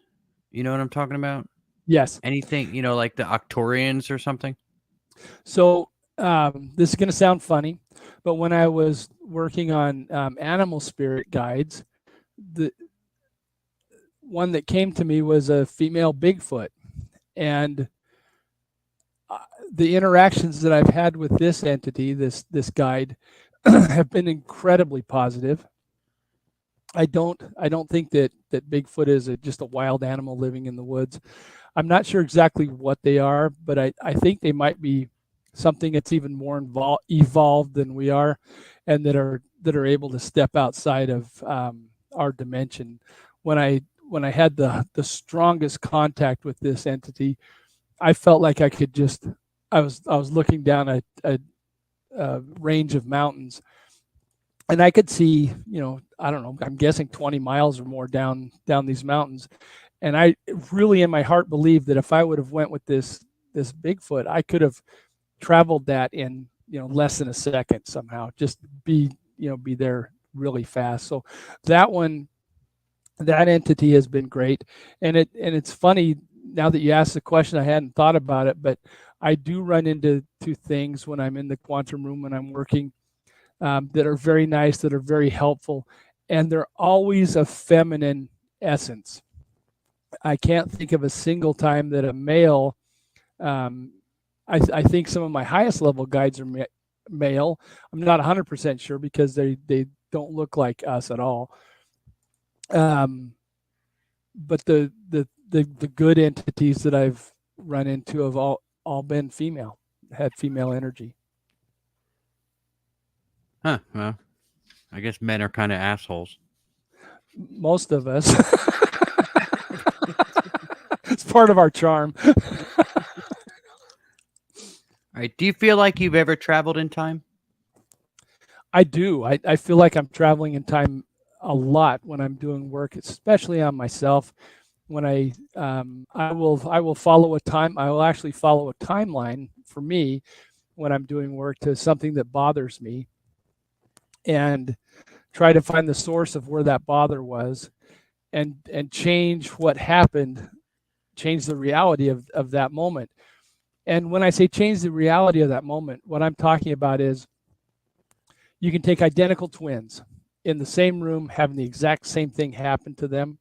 You know what I'm talking about? Yes. Anything, like the Octorians or something? So this is going to sound funny, but when I was working on animal spirit guides, the one that came to me was a female Bigfoot, and the interactions that I've had with this entity, this guide, have been incredibly positive. I don't think that Bigfoot is just a wild animal living in the woods. I'm not sure exactly what they are, but I think they might be something that's even more evolved than we are, and that are able to step outside of our dimension. When I had the strongest contact with this entity, I felt like I could just I was looking down a range of mountains, and I could see, I don't know, I'm guessing 20 miles or more down these mountains. And I really in my heart believed that if I would have went with this Bigfoot, I could have traveled that in, less than a second somehow, just be there really fast. So that one, that entity has been great. And it's funny now that you asked the question, I hadn't thought about it, but I do run into two things when I'm in the quantum room, when I'm working, that are very nice, that are very helpful, and they're always a feminine essence. I can't think of a single time that a male. Um, I think some of my highest level guides are male. I'm not 100% sure because they don't look like us at all. Um, but the good entities that I've run into have all been female, had female energy. Huh. Well, I guess men are kind of assholes. Most of us. It's part of our charm. All right. Do you feel like you've ever traveled in time? I do. I feel like I'm traveling in time a lot when I'm doing work, especially on myself. When I will follow a time. I will actually follow a timeline for me when I'm doing work to something that bothers me, and try to find the source of where that bother was, and change what happened, change the reality of that moment. And when I say change the reality of that moment, what I'm talking about is you can take identical twins in the same room, having the exact same thing happen to them.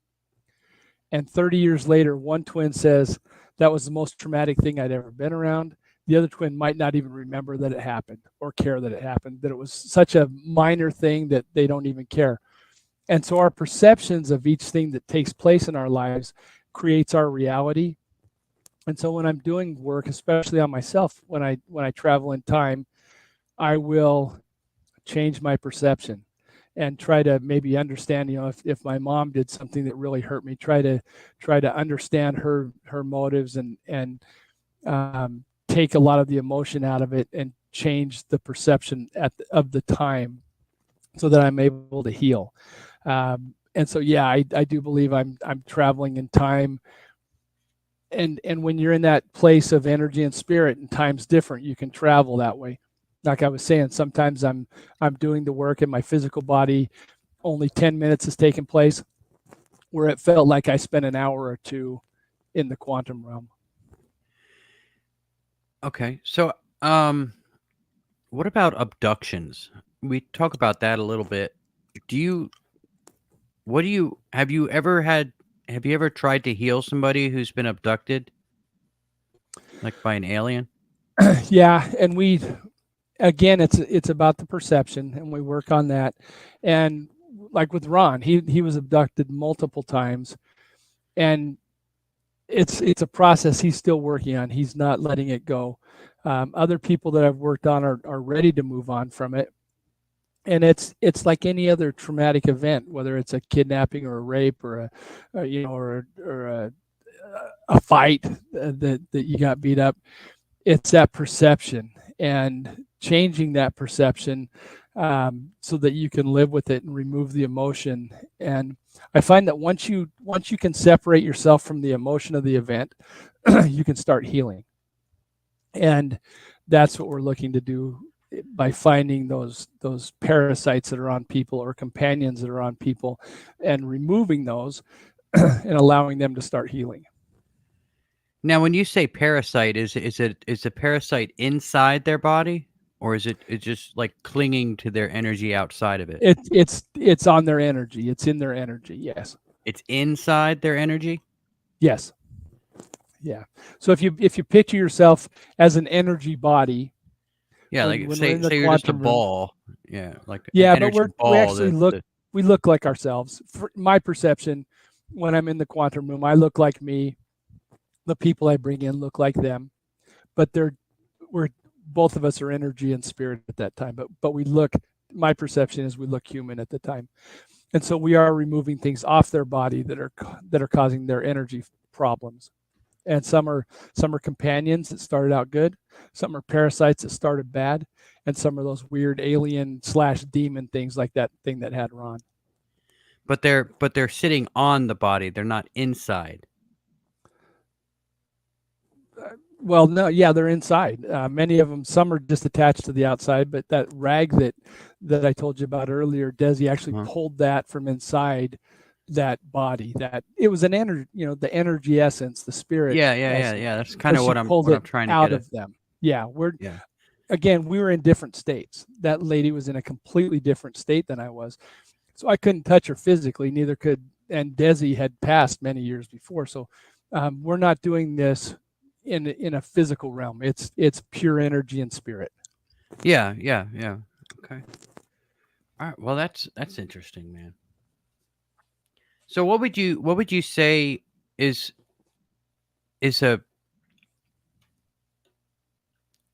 And 30 years later, one twin says, that was the most traumatic thing I'd ever been around. The other twin might not even remember that it happened or care that it happened, that it was such a minor thing that they don't even care. And so our perceptions of each thing that takes place in our lives creates our reality. And so when I'm doing work, especially on myself, when I travel in time, I will change my perception and try to maybe understand, if my mom did something that really hurt me, try to understand her motives, and take a lot of the emotion out of it and change the perception of the time so that I'm able to heal. And so, yeah, I do believe I'm traveling in time. And when you're in that place of energy and spirit, and time's different, you can travel that way. Like I was saying, sometimes I'm doing the work in my physical body, only 10 minutes has taken place, where it felt like I spent an hour or two in the quantum realm. Okay. So, what about abductions? We talk about that a little bit. Do you, what do you, have you ever tried to heal somebody who's been abducted, like by an alien? Yeah, and again, it's about the perception, and we work on that. And like with Ron, he was abducted multiple times, and it's a process he's still working on. He's not letting it go. Other people that I've worked on are ready to move on from it. And it's like any other traumatic event, whether it's a kidnapping or a rape or a fight that you got beat up. It's that perception, and changing that perception, so that you can live with it and remove the emotion. And I find that once you can separate yourself from the emotion of the event, you can start healing. And that's what we're looking to do by finding those parasites that are on people, or companions that are on people, and removing those and allowing them to start healing. Now, when you say parasite, is a parasite inside their body, or is it just like clinging to their energy outside of it? It's on their energy. It's in their energy. Yes. It's inside their energy. Yes. Yeah. So if you picture yourself as an energy body, Yeah, like when we're in the say you're just a quantum room, ball. Yeah, like an yeah, but energy we ball. actually look The we look like ourselves. For my perception, when I'm in the quantum room, I look like me. The people I bring in look like them, but we're both of us are energy and spirit at that time. But we look. My perception is we look human at the time, and so we are removing things off their body that are causing their energy problems. And some are companions that started out good, some are parasites that started bad, and some are those weird alien slash demon things like that thing that had Ron. But they're sitting on the body. They're not inside. Well, no, yeah, they're inside. Many of them, some are just attached to the outside, but that rag that I told you about earlier, Desi actually Uh-huh. pulled that from inside that body. That it was an energy, the energy essence, the spirit essence, Yeah. That's kind but of she pulled what I'm it trying to out get at. of them. Yeah, Yeah. we were in different states. That lady was in a completely different state than I was, so I couldn't touch her physically. Neither could, and Desi had passed many years before. So we're not doing this in a physical realm. It's pure energy and spirit. Yeah. Okay. All right. Well, that's interesting, man. So what would you say is is a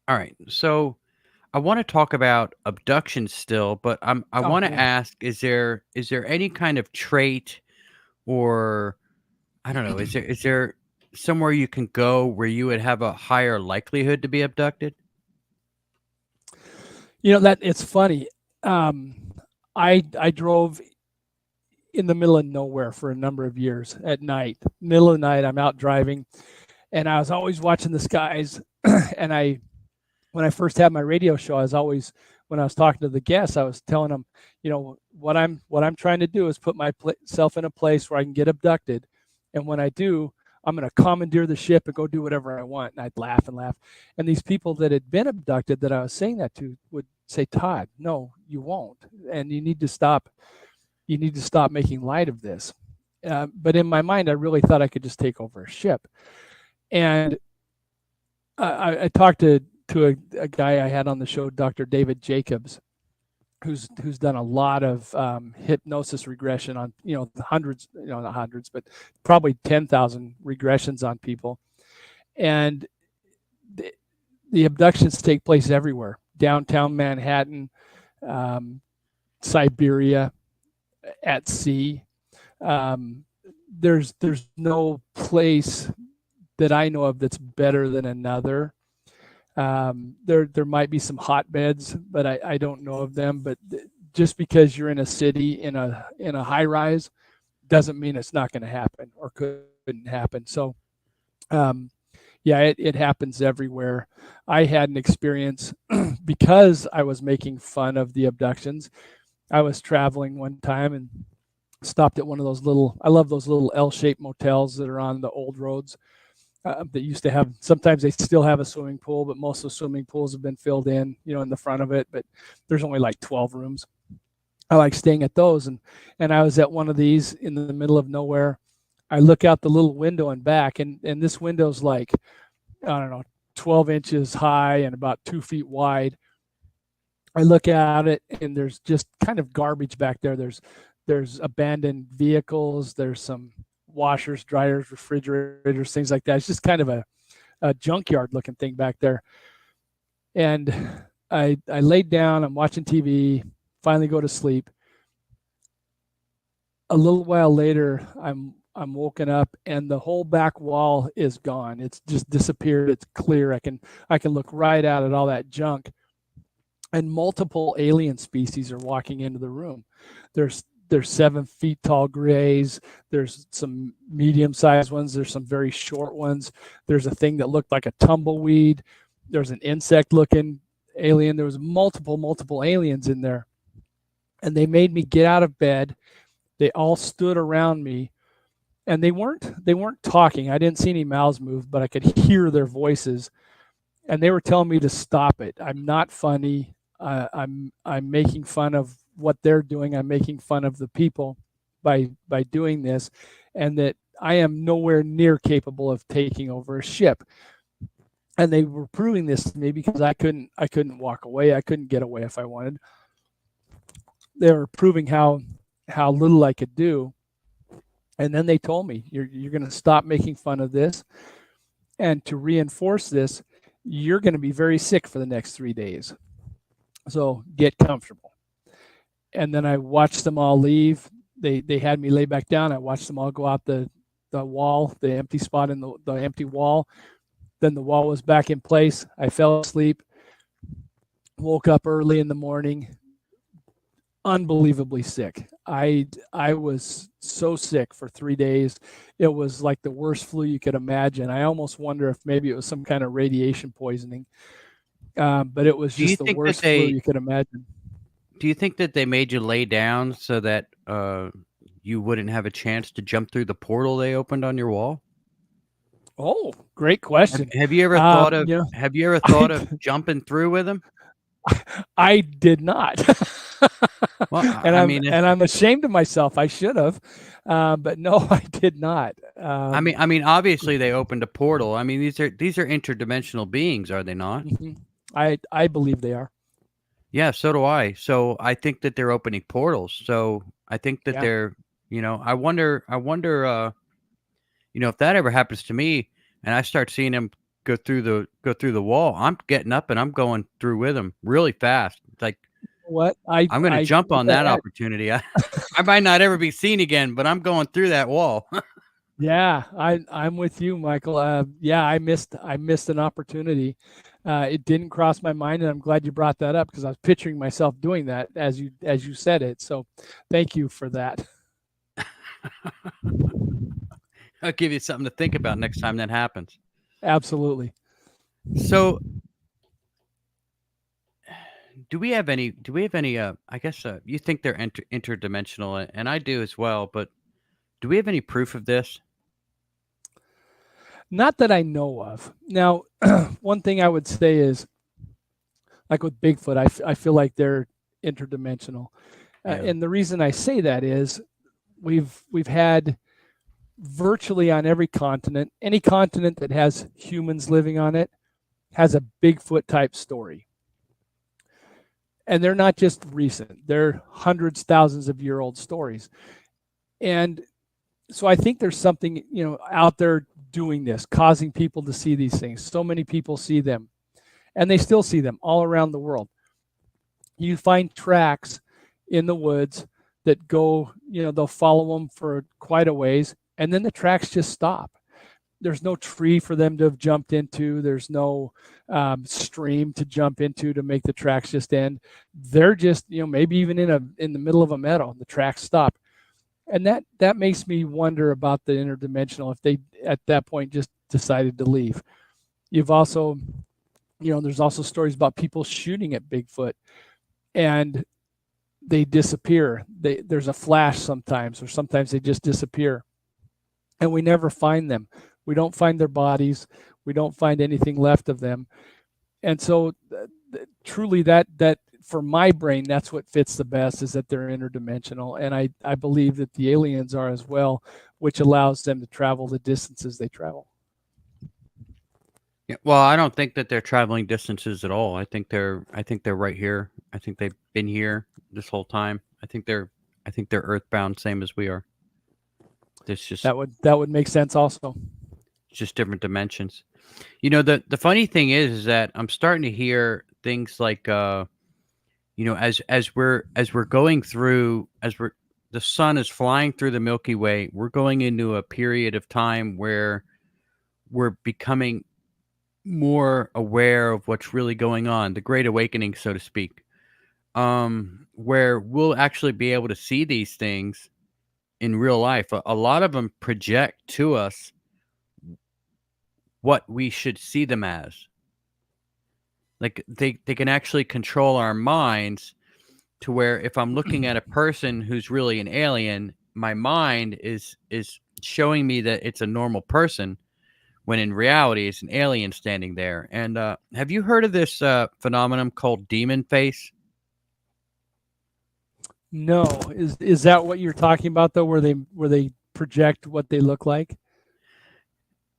all right. So I want to talk about abduction still, but I Oh want to yeah. ask, is there any kind of trait, or I don't know, is there somewhere you can go where you would have a higher likelihood to be abducted? That it's funny. Um, I drove in the middle of nowhere for a number of years at night. Middle of the night, I'm out driving, and I was always watching the skies. And when I first had my radio show, I was always when I was talking to the guests, I was telling them, what I'm trying to do is put myself in a place where I can get abducted, and when I do, I'm going to commandeer the ship and go do whatever I want. And I'd laugh and laugh, and these people that had been abducted that I was saying that to would say, Todd, no, you won't, and you need to stop. You need to stop making light of this. But in my mind, I really thought I could just take over a ship, and I talked to a guy I had on the show, Dr. David Jacobs, who's done a lot of hypnosis regression on hundreds, not hundreds, but probably 10,000 regressions on people, and the, the abductions take place everywhere: downtown Manhattan, um, Siberia, at sea. Um, there's no place that I know of that's better than another. There might be some hotbeds, but I don't know of them. But just because you're in a city in a high rise doesn't mean it's not going to happen or couldn't happen. So um, yeah, it happens everywhere. I had an experience because I was making fun of the abductions. I was traveling one time and stopped at one of those little, I love those little L-shaped motels that are on the old roads that used to have, sometimes they still have a swimming pool, but most of the swimming pools have been filled in the front of it, but there's only like 12 rooms. I like staying at those. And I was at one of these in the middle of nowhere. I look out the little window and back, and this window's like, I don't know, 12 inches high and about 2 feet wide. I look at it and there's just kind of garbage back there. There's abandoned vehicles. There's some washers, dryers, refrigerators, things like that. It's just kind of a junkyard looking thing back there. And I laid down, I'm watching TV, finally go to sleep. A little while later, I'm woken up and the whole back wall is gone. It's just disappeared. It's clear. I can look right out at all that junk. And multiple alien species are walking into the room. There's 7 feet tall grays. There's some medium sized ones. There's some very short ones. There's a thing that looked like a tumbleweed. There's an insect looking alien. There was multiple aliens in there. And they made me get out of bed. They all stood around me, and they weren't talking. I didn't see any mouths move, but I could hear their voices, and they were telling me to stop it. I'm not funny. I'm making fun of what they're doing. I'm making fun of the people by doing this, and that I am nowhere near capable of taking over a ship. And they were proving this to me because I couldn't walk away. I couldn't get away if I wanted. They were proving how how little I could do. And then they told me, you're going to stop making fun of this. And to reinforce this, you're going to be very sick for the next 3 days. So get comfortable. And then I watched them all leave. They had me lay back down. I watched them all go out the wall, the empty spot in the empty wall. Then the wall was back in place. I fell asleep, woke up early in the morning, unbelievably sick. I was so sick for 3 days. It was like the worst flu you could imagine. I almost wonder if maybe it was some kind of radiation poisoning. But it was just the worst flu you could imagine. Do you think that they made you lay down so that you wouldn't have a chance to jump through the portal they opened on your wall? Oh, great question. Have you ever thought of Have you ever thought of jumping through with them? I did not. Well, and I'm ashamed of myself. I should have, but no, I did not. I mean, obviously they opened a portal. I mean, these are interdimensional beings, are they not? Mm-hmm. I believe they are. Yeah, so do I. So I think that they're opening portals. So I think that they're, I wonder, if that ever happens to me and I start seeing them go through the wall, I'm getting up and I'm going through with them really fast. It's like, what I'm going to jump on that opportunity. I might not ever be seen again, but I'm going through that wall. Yeah, I'm with you, Michael. I missed an opportunity. It didn't cross my mind, and I'm glad you brought that up because I was picturing myself doing that as you said it. So, thank you for that. I'll give you something to think about next time that happens. Absolutely. So, do we have any? I guess you think they're interdimensional, and I do as well. But do we have any proof of this? Not that I know of. Now, one thing I would say is, like with Bigfoot, I feel like they're interdimensional, and the reason I say that is we've had virtually on every continent, any continent that has humans living on it has a Bigfoot type story. And they're not just recent, they're hundreds, thousands of year old stories. And so I think there's something, out there doing this, causing people to see these things. So many people see them, and they still see them all around the world. You find tracks in the woods that go, they'll follow them for quite a ways, and then the tracks just stop. There's no tree for them to have jumped into. There's no stream to jump into to make the tracks just end. They're just, maybe even in the middle of a meadow, the tracks stop. And that makes me wonder about the interdimensional, if they at that point just decided to leave. You've also, there's also stories about people shooting at Bigfoot and they disappear. There's a flash sometimes, or sometimes they just disappear. And we never find them. We don't find their bodies. We don't find anything left of them. And so truly that for my brain, that's what fits the best, is that they're interdimensional. And I believe that the aliens are as well, which allows them to travel the distances they travel. Yeah, well, I don't think that they're traveling distances at all. I think they're right here. I think they've been here this whole time. I think they're earthbound, same as we are. It's just that would make sense also. It's just different dimensions. The funny thing is that I'm starting to hear things like as we're going through, the sun is flying through the Milky Way, we're going into a period of time where we're becoming more aware of what's really going on, the Great Awakening, so to speak, where we'll actually be able to see these things in real life. A lot of them project to us what we should see them as. Like they can actually control our minds to where if I'm looking at a person who's really an alien, my mind is showing me that it's a normal person, when in reality it's an alien standing there. And have you heard of this phenomenon called demon face? No. Is that what you're talking about though, where they project what they look like?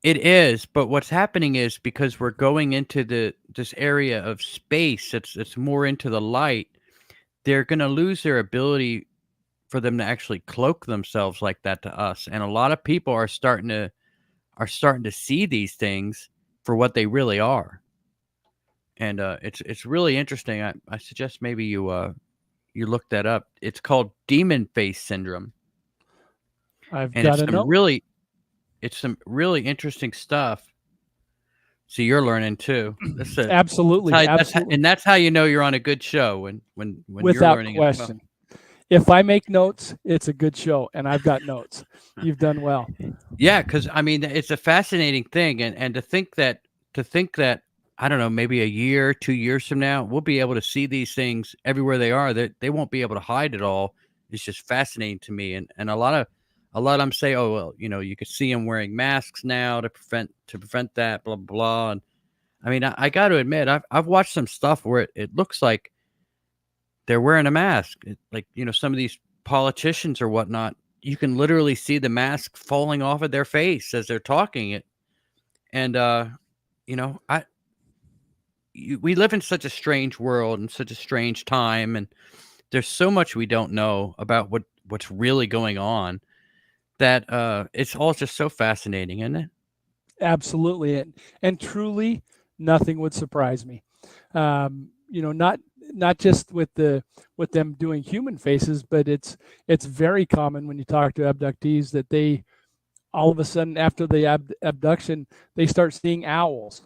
It is, but what's happening is because we're going into this area of space that's more into the light, they're going to lose their ability for them to actually cloak themselves like that to us. And a lot of people are starting to see these things for what they really are. And it's really interesting. I suggest maybe you look that up. It's called demon face syndrome, I've and got to know. it's some really interesting stuff. So you're learning too. Absolutely, absolutely, That's how you know you're on a good show when you're without learning as well. question. If I make notes, it's a good show, and I've got notes. You've done well. Yeah, because I mean it's a fascinating thing, and to think that I don't know, maybe a year, 2 years from now, we'll be able to see these things everywhere they are. That they won't be able to hide it all. It's just fascinating to me, and a lot of them say, oh well, you could see them wearing masks now to prevent that, blah blah blah. And I mean, I got to admit, I've watched some stuff where it looks like they're wearing a mask. Like some of these politicians or whatnot, you can literally see the mask falling off of their face as they're talking it. And you know, I we live in such a strange world and such a strange time, and there's so much we don't know about what's really going on that it's all just so fascinating, isn't it? Absolutely, and truly, nothing would surprise me. Not just with them doing human faces, but it's very common when you talk to abductees that they all of a sudden after the abduction they start seeing owls.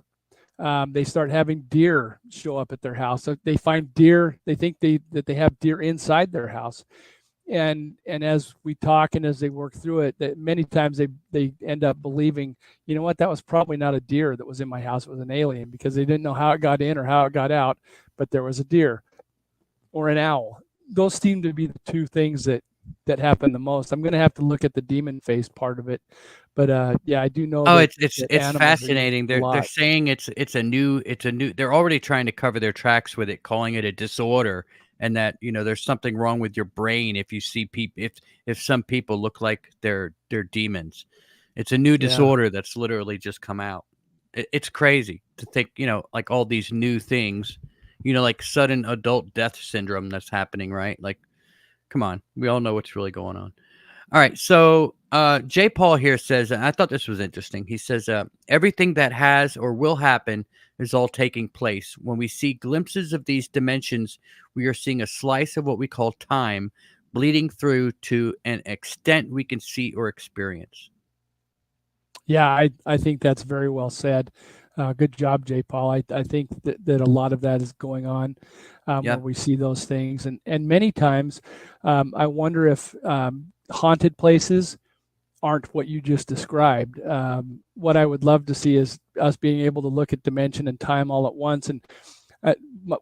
They start having deer show up at their house. So they find deer. They think that they have deer inside their house. And as we talk and as they work through it, that many times they end up believing, you know what, that was probably not a deer that was in my house, it was an alien, because they didn't know how it got in or how it got out, but there was a deer or an owl. Those seem to be the two things that happen the most. I'm going to have to look at the demon face part of it, but yeah, I do know Oh, that, it's that it's animals are used fascinating. a They're lot. saying it's a new. They're already trying to cover their tracks with it, calling it a disorder, and that there's something wrong with your brain if you see people if some people look like they're demons. It's a new Yeah. disorder that's literally just come out. It's crazy to think like all these new things, like sudden adult death syndrome that's happening, right? Like, come on, we all know what's really going on. All right. So J. Paul here says, and I thought this was interesting. He says, everything that has or will happen is all taking place. When we see glimpses of these dimensions, we are seeing a slice of what we call time bleeding through to an extent we can see or experience. Yeah, I think that's very well said. Good job, Jay Paul. I think that a lot of that is going on where Yeah. we see those things. And many times I wonder if haunted places aren't what you just described. What I would love to see is us being able to look at dimension and time all at once. And uh,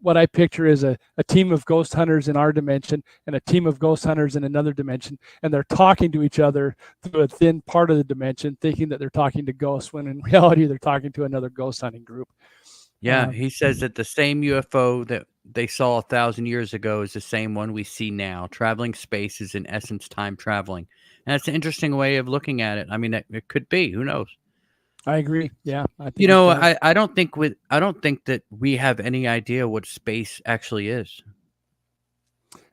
what I picture is a team of ghost hunters in our dimension and a team of ghost hunters in another dimension, and they're talking to each other through a thin part of the dimension, thinking that they're talking to ghosts, when in reality they're talking to another ghost hunting group. Yeah. He says that the same UFO that they saw 1,000 years ago is the same one we see now. Traveling space is in essence time traveling. And that's an interesting way of looking at it. I mean, it could be. Who knows? I agree. Yeah, I think it does. I don't think that we have any idea what space actually is.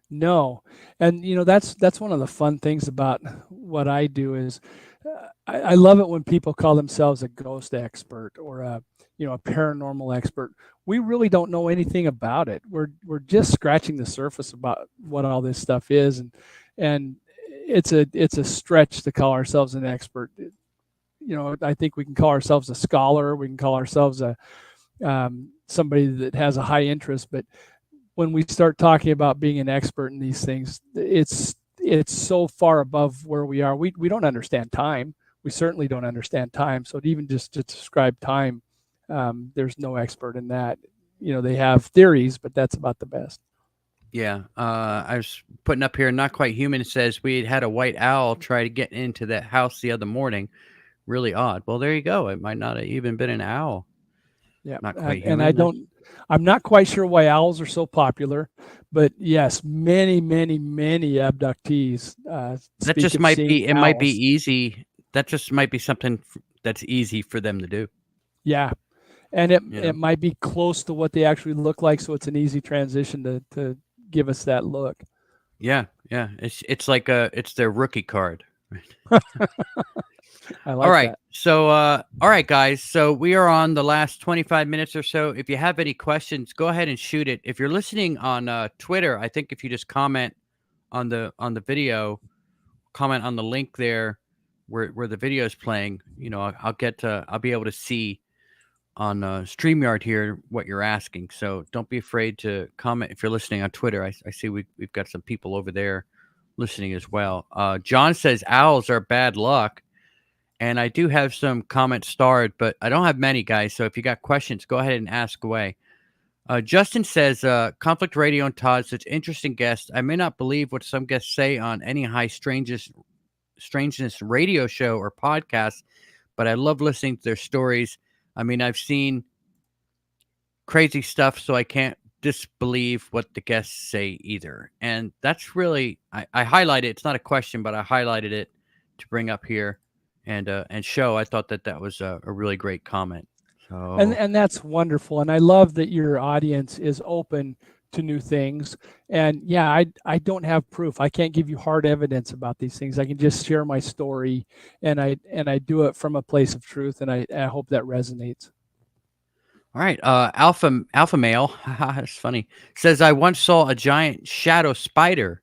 No, and that's one of the fun things about what I do is I love it when people call themselves a ghost expert or a paranormal expert. We really don't know anything about it. We're just scratching the surface about what all this stuff is, and it's a stretch to call ourselves an expert. I think we can call ourselves a scholar. We can call ourselves a somebody that has a high interest, but when we start talking about being an expert in these things, it's so far above where we are. We don't understand time. We certainly don't understand time. So even just to describe time, there's no expert in that. They have theories, but that's about the best. Yeah. I was putting up here, Not Quite Human says we had a white owl try to get into that house the other morning. Really odd. Well, there you go. It might not have even been an owl. Yeah, Not Quite and Human. I'm not quite sure why owls are so popular, but yes, many, many, many abductees That speak just of might seeing be. It might be owls. easy. That just might be something that's easy for them to do. Yeah, and it You it know. might be close to what they actually look like, so it's an easy transition to give us that look. Yeah, yeah. It's like it's their rookie card. I All like right. that. So all right guys, so we are on the last 25 minutes or so. If you have any questions, go ahead and shoot it. If you're listening on Twitter, I think if you just comment on the video, comment on the link there where the video is playing, I'll be able to see on StreamYard here what you're asking. So don't be afraid to comment if you're listening on Twitter. I see we've got some people over there listening as well. John says owls are bad luck. And I do have some comments starred, but I don't have many, guys. So if you got questions, go ahead and ask away. Justin says, Conflict Radio and Todd, such interesting guests. I may not believe what some guests say on any high strangeness radio show or podcast, but I love listening to their stories. I mean, I've seen crazy stuff, so I can't disbelieve what the guests say either. And that's really, I highlighted, it's not a question, but I highlighted it to bring up here and show. I thought that was a really great comment. So, And that's wonderful. And I love that your audience is open to new things. And yeah, I don't have proof. I can't give you hard evidence about these things. I can just share my story, and I do it from a place of truth, and I hope that resonates. all right, alpha male, that's funny. Says I once saw a giant shadow spider.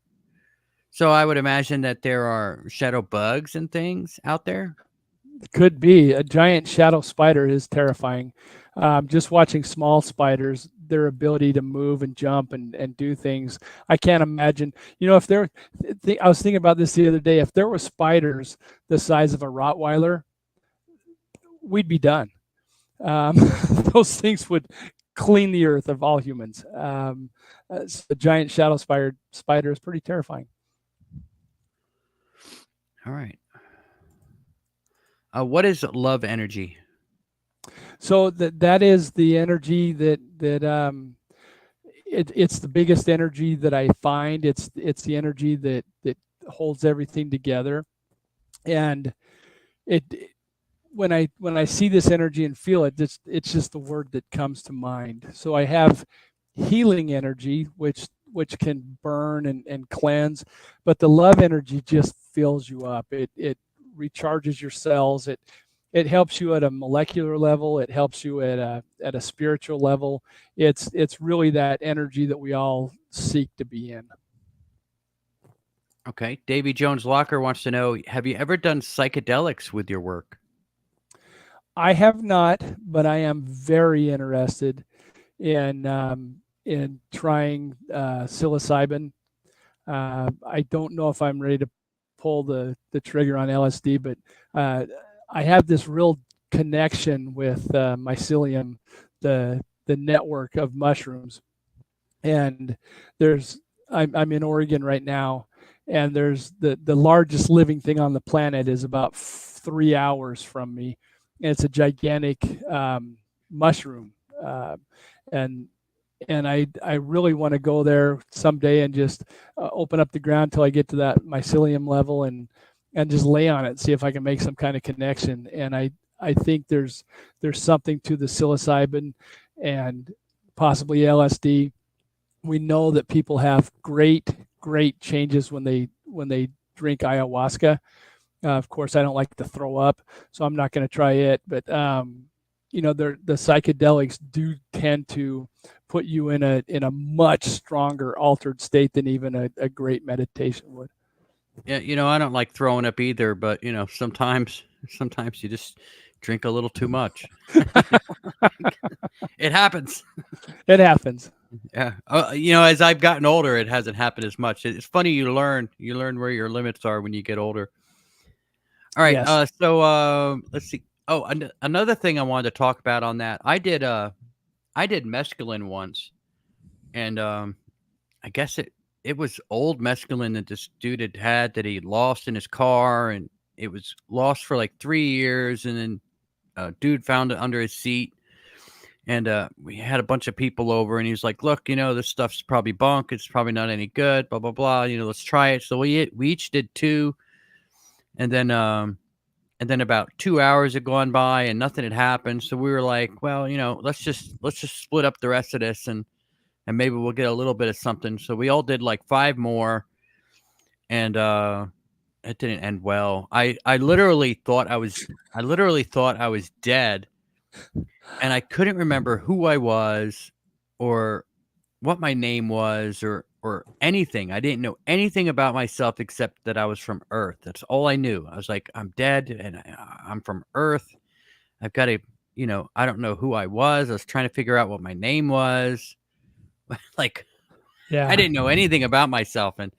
So I would imagine that there are shadow bugs and things out there. Could be. A giant shadow spider is terrifying. Just watching small spiders, their ability to move and jump and do things, I can't imagine. If there, I was thinking about this the other day. If there were spiders the size of a Rottweiler, we'd be done. Um, those things would clean the earth of all humans. So the giant shadow spider is pretty terrifying. All right. What is love energy? So that is the energy it's the biggest energy that I find. It's the energy that holds everything together, and it when I see this energy and feel it, it's just the word that comes to mind. So I have healing energy, which can burn and cleanse, but the love energy just fills you up. It recharges your cells. It helps you at a molecular level. It helps you at a spiritual level. It's really that energy that we all seek to be in. Okay. Davy Jones Locker wants to know, have you ever done psychedelics with your work? I have not, but I am very interested in trying psilocybin. I don't know if I'm ready to pull the trigger on LSD, but I have this real connection with mycelium, the network of mushrooms. And I'm in Oregon right now, and there's the largest living thing on the planet is about 3 hours from me, and it's a gigantic mushroom, and I really want to go there someday and just open up the ground till I get to that mycelium level and just lay on it and see if I can make some kind of connection. And I think there's something to the psilocybin and possibly LSD. We know that people have great changes when they drink ayahuasca. Of course, I don't like to throw up, so I'm not going to try it. But the psychedelics do tend to put you in a much stronger altered state than even a great meditation would. Yeah, I don't like throwing up either, but sometimes you just drink a little too much. It happens. It happens. Yeah. As I've gotten older, it hasn't happened as much. It's funny, you learn where your limits are when you get older. All right. Yes. So let's see. Oh, another thing I wanted to talk about on that. I did mescaline once, and I guess it was old mescaline that this dude had that he lost in his car, and it was lost for like 3 years, and then dude found it under his seat. And we had a bunch of people over, and he was like, "Look, this stuff's probably bunk. It's probably not any good. Blah blah blah. Let's try it." So we each did 2, and then about 2 hours had gone by, and nothing had happened. So we were like, "Well, let's just split up the rest of this, and maybe we'll get a little bit of something." So we all did like 5 more, and it didn't end well. I literally thought I was dead, and I couldn't remember who I was, or what my name was, or anything. I didn't know anything about myself except that I was from Earth. That's all I knew. I was like, I'm dead, and I'm from Earth. I've got to, I don't know who I was. I was trying to figure out what my name was. Like, Yeah. I didn't know anything about myself, and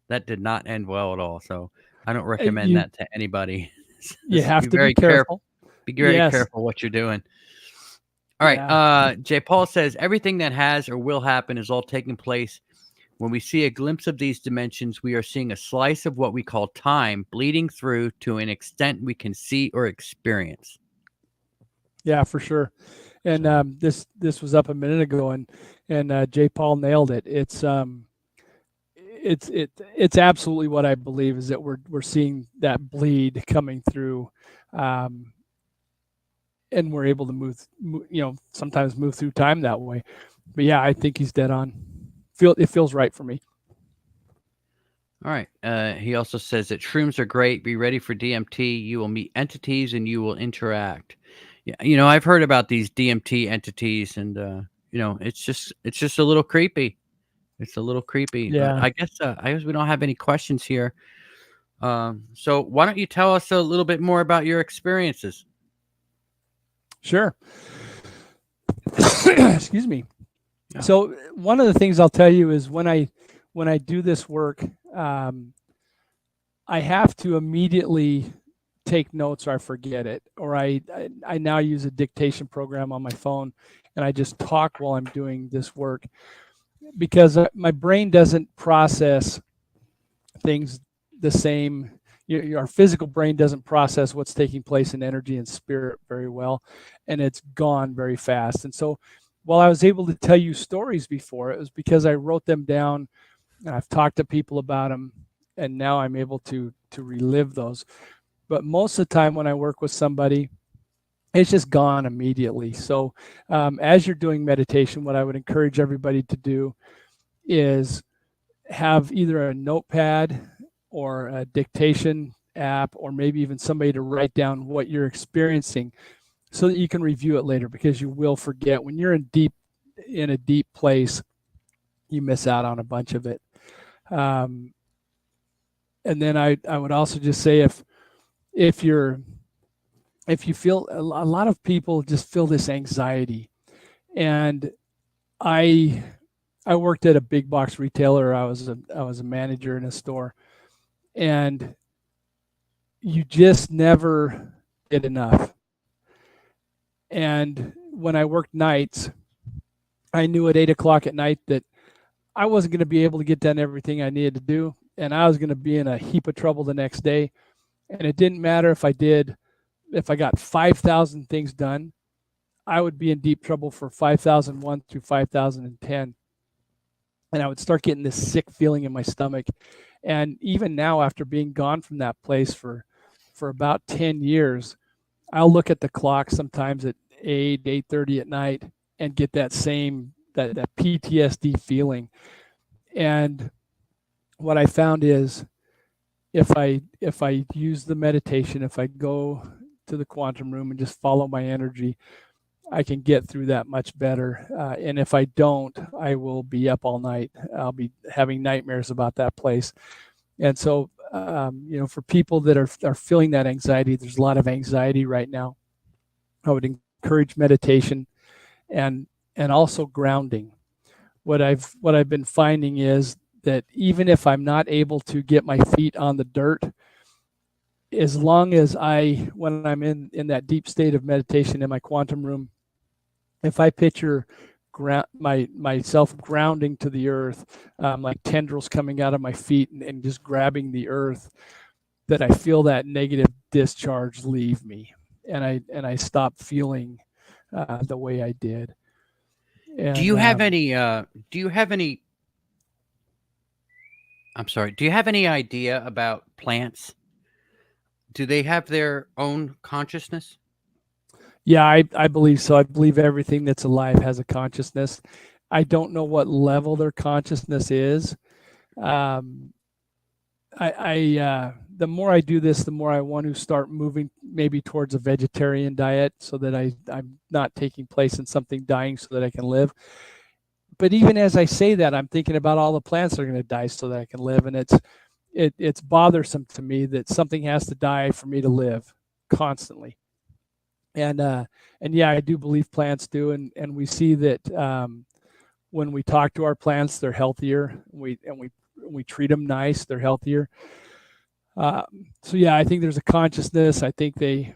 that did not end well at all. So I don't recommend You that to anybody. you Just have to be careful. Be very Yes. careful what you're doing. All right. Yeah. Jay Paul says everything that has or will happen is all taking place. When we see a glimpse of these dimensions, we are seeing a slice of what we call time bleeding through to an extent we can see or experience. Yeah, for sure. And this was up a minute ago, and Jay Paul nailed it. It's absolutely what I believe is that we're seeing that bleed coming through, and we're able to move, sometimes move through time that way. But yeah, I think he's dead on. It feels right for me. All right. He also says that shrooms are great. Be ready for DMT. You will meet entities and you will interact. Yeah, I've heard about these DMT entities, and it's just a little creepy. It's a little creepy. Yeah. But I guess we don't have any questions here. So why don't you tell us a little bit more about your experiences? Sure. Excuse me. Yeah. So one of the things I'll tell you is when I do this work, I have to immediately take notes or I forget it, or I now use a dictation program on my phone, and I just talk while I'm doing this work, because my brain doesn't process things the same. Our physical brain doesn't process what's taking place in energy and spirit very well, and it's gone very fast. And so while I was able to tell you stories before, it was because I wrote them down and I've talked to people about them, and now I'm able to relive those. But most of the time when I work with somebody, it's just gone immediately. So as you're doing meditation, what I would encourage everybody to do is have either a notepad or a dictation app, or maybe even somebody to write down what you're experiencing so that you can review it later, because you will forget. When you're in a deep place, you miss out on a bunch of it. And then I would also just say, if you feel, a lot of people just feel this anxiety, and I worked at a big box retailer. I was a manager in a store, and you just never get enough. And when I worked nights, I knew at 8 o'clock at night that I wasn't going to be able to get done everything I needed to do, and I was going to be in a heap of trouble the next day. And it didn't matter if I got 5,000 things done, I would be in deep trouble for 5,001 through 5,010. And I would start getting this sick feeling in my stomach. And even now, after being gone from that place for about 10 years, I'll look at the clock sometimes at 8:30 at night and get that same that PTSD feeling. And what I found is, if I use the meditation, if I go to the quantum room and just follow my energy, I can get through that much better. And if I don't, I will be up all night. I'll be having nightmares about that place. And so, for people that are feeling that anxiety, there's a lot of anxiety right now. I would encourage meditation and also grounding. What I've been finding is that even if I'm not able to get my feet on the dirt, as long as when I'm in that deep state of meditation in my quantum room, if I picture myself grounding to the earth, like tendrils coming out of my feet and just grabbing the earth, that I feel that negative discharge leave me, and I stop feeling the way I did. And, do you have any idea about plants? Do they have their own consciousness? Yeah, I believe so. I believe everything that's alive has a consciousness. I don't know what level their consciousness is. the more I do this, the more I want to start moving maybe towards a vegetarian diet, so that I'm not taking place in something dying so that I can live. But even as I say that, I'm thinking about all the plants that are going to die so that I can live, and it's bothersome to me that something has to die for me to live constantly. And yeah, I do believe plants do, and we see that when we talk to our plants, they're healthier. We treat them nice, they're healthier. So yeah, I think there's a consciousness. I think they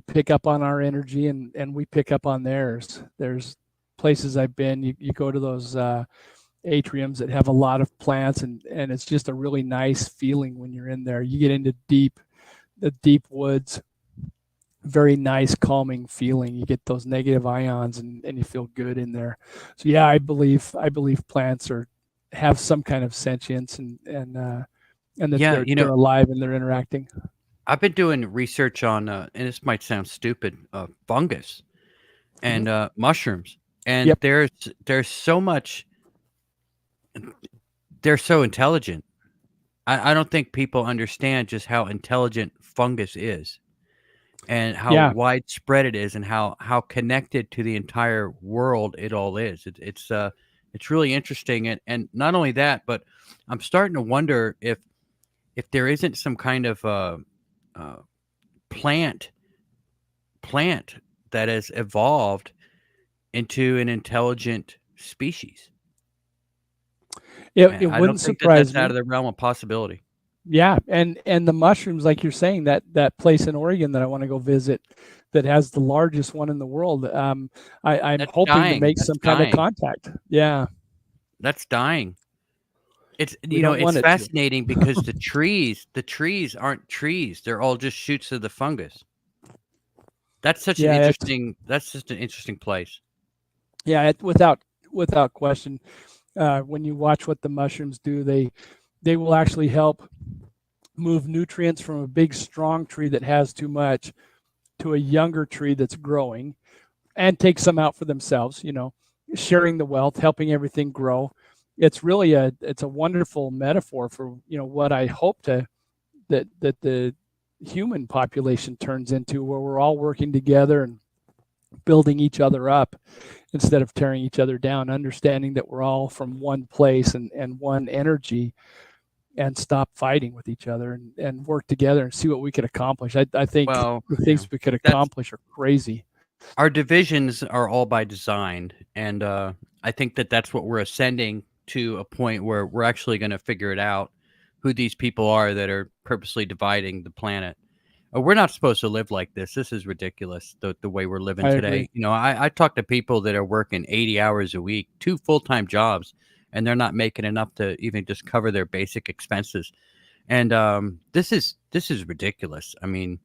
pick up on our energy, and we pick up on theirs. There's places I've been. You go to those atriums that have a lot of plants, and it's just a really nice feeling when you're in there. You get into the deep woods, very nice calming feeling. You get those negative ions, and you feel good in there. So yeah, I believe plants have some kind of sentience, and that Yeah, they're alive and they're interacting. I've been doing research on, and this might sound stupid, fungus Mm-hmm. and mushrooms, and Yep. there's so much. They're so intelligent. I don't think people understand just how intelligent fungus is, and how Yeah. widespread it is, and how connected to the entire world it all is. It's really interesting, and not only that, but I'm starting to wonder if there isn't some kind of uh, plant plant that has evolved into an intelligent species. It And I don't wouldn't think that surprise that's out me. of the realm of possibility. Yeah, and the mushrooms, like you're saying, that place in Oregon that I want to go visit, that has the largest one in the world. I'm That's hoping to dying. make That's some kind of dying. contact. Yeah, That's dying. we don't It's want it to. fascinating because the trees aren't trees. They're all just shoots of the fungus. Yeah, That's just an interesting place. without question. When you watch what the mushrooms do, they will actually help move nutrients from a big strong tree that has too much to a younger tree that's growing, and take some out for themselves. Sharing the wealth, helping everything grow. It's a wonderful metaphor for what I hope that the human population turns into, where we're all working together and building each other up instead of tearing each other down, understanding that we're all from one place and one energy, and stop fighting with each other, and work together and see what we could accomplish. I think Well, the yeah. things we could That's accomplish are crazy. Our divisions are all by design, and I think that that's what we're ascending to, a point where we're actually going to figure it out, who these people are that are purposely dividing the planet. We're not supposed to live like this. This is ridiculous, the way we're living I today. agree. I talk to people that are working 80 hours a week, 2 full-time jobs, and they're not making enough to even just cover their basic expenses. And this is ridiculous. I mean,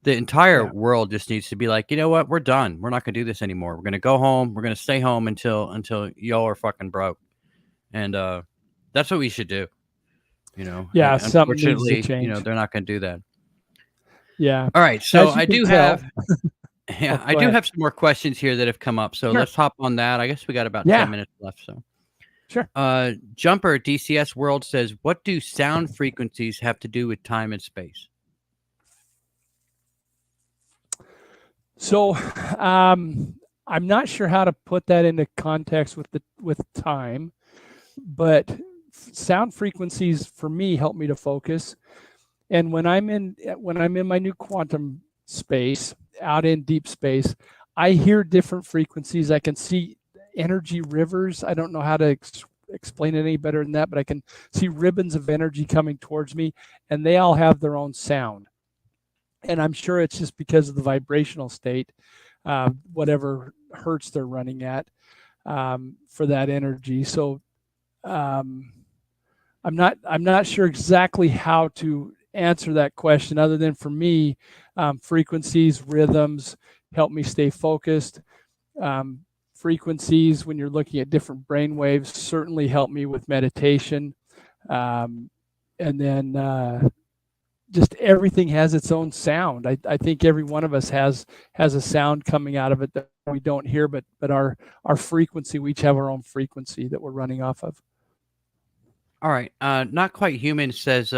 the entire Yeah. world just needs to be like, you know what? We're done. We're not gonna do this anymore. We're gonna go home. We're gonna stay home until y'all are fucking broke. And that's what we should do. Yeah, something needs to Unfortunately, change. they're not gonna do that. Yeah. All right, so As you I can do tell. have Oh, yeah, I go do ahead. have some more questions here that have come up. So Sure. let's hop on that. I guess we got about 10 Yeah, minutes left. So sure. Jumper DCS World says, what do sound frequencies have to do with time and space? So, I'm not sure how to put that into context with time, but sound frequencies for me help me to focus. And when I'm in my new quantum space, out in deep space, I hear different frequencies. I can see energy rivers. I don't know how to explain it any better than that, but I can see ribbons of energy coming towards me, and they all have their own sound. And I'm sure it's just because of the vibrational state, whatever hertz they're running at, for that energy. So um, I'm not sure exactly how to answer that question, other than for me, frequencies, rhythms help me stay focused. Frequencies, when you're looking at different brain waves, certainly help me with meditation. Um, and then just everything has its own sound. I think every one of us has a sound coming out of it that we don't hear, but our frequency, we each have our own frequency that we're running off of. All right. Not quite human says.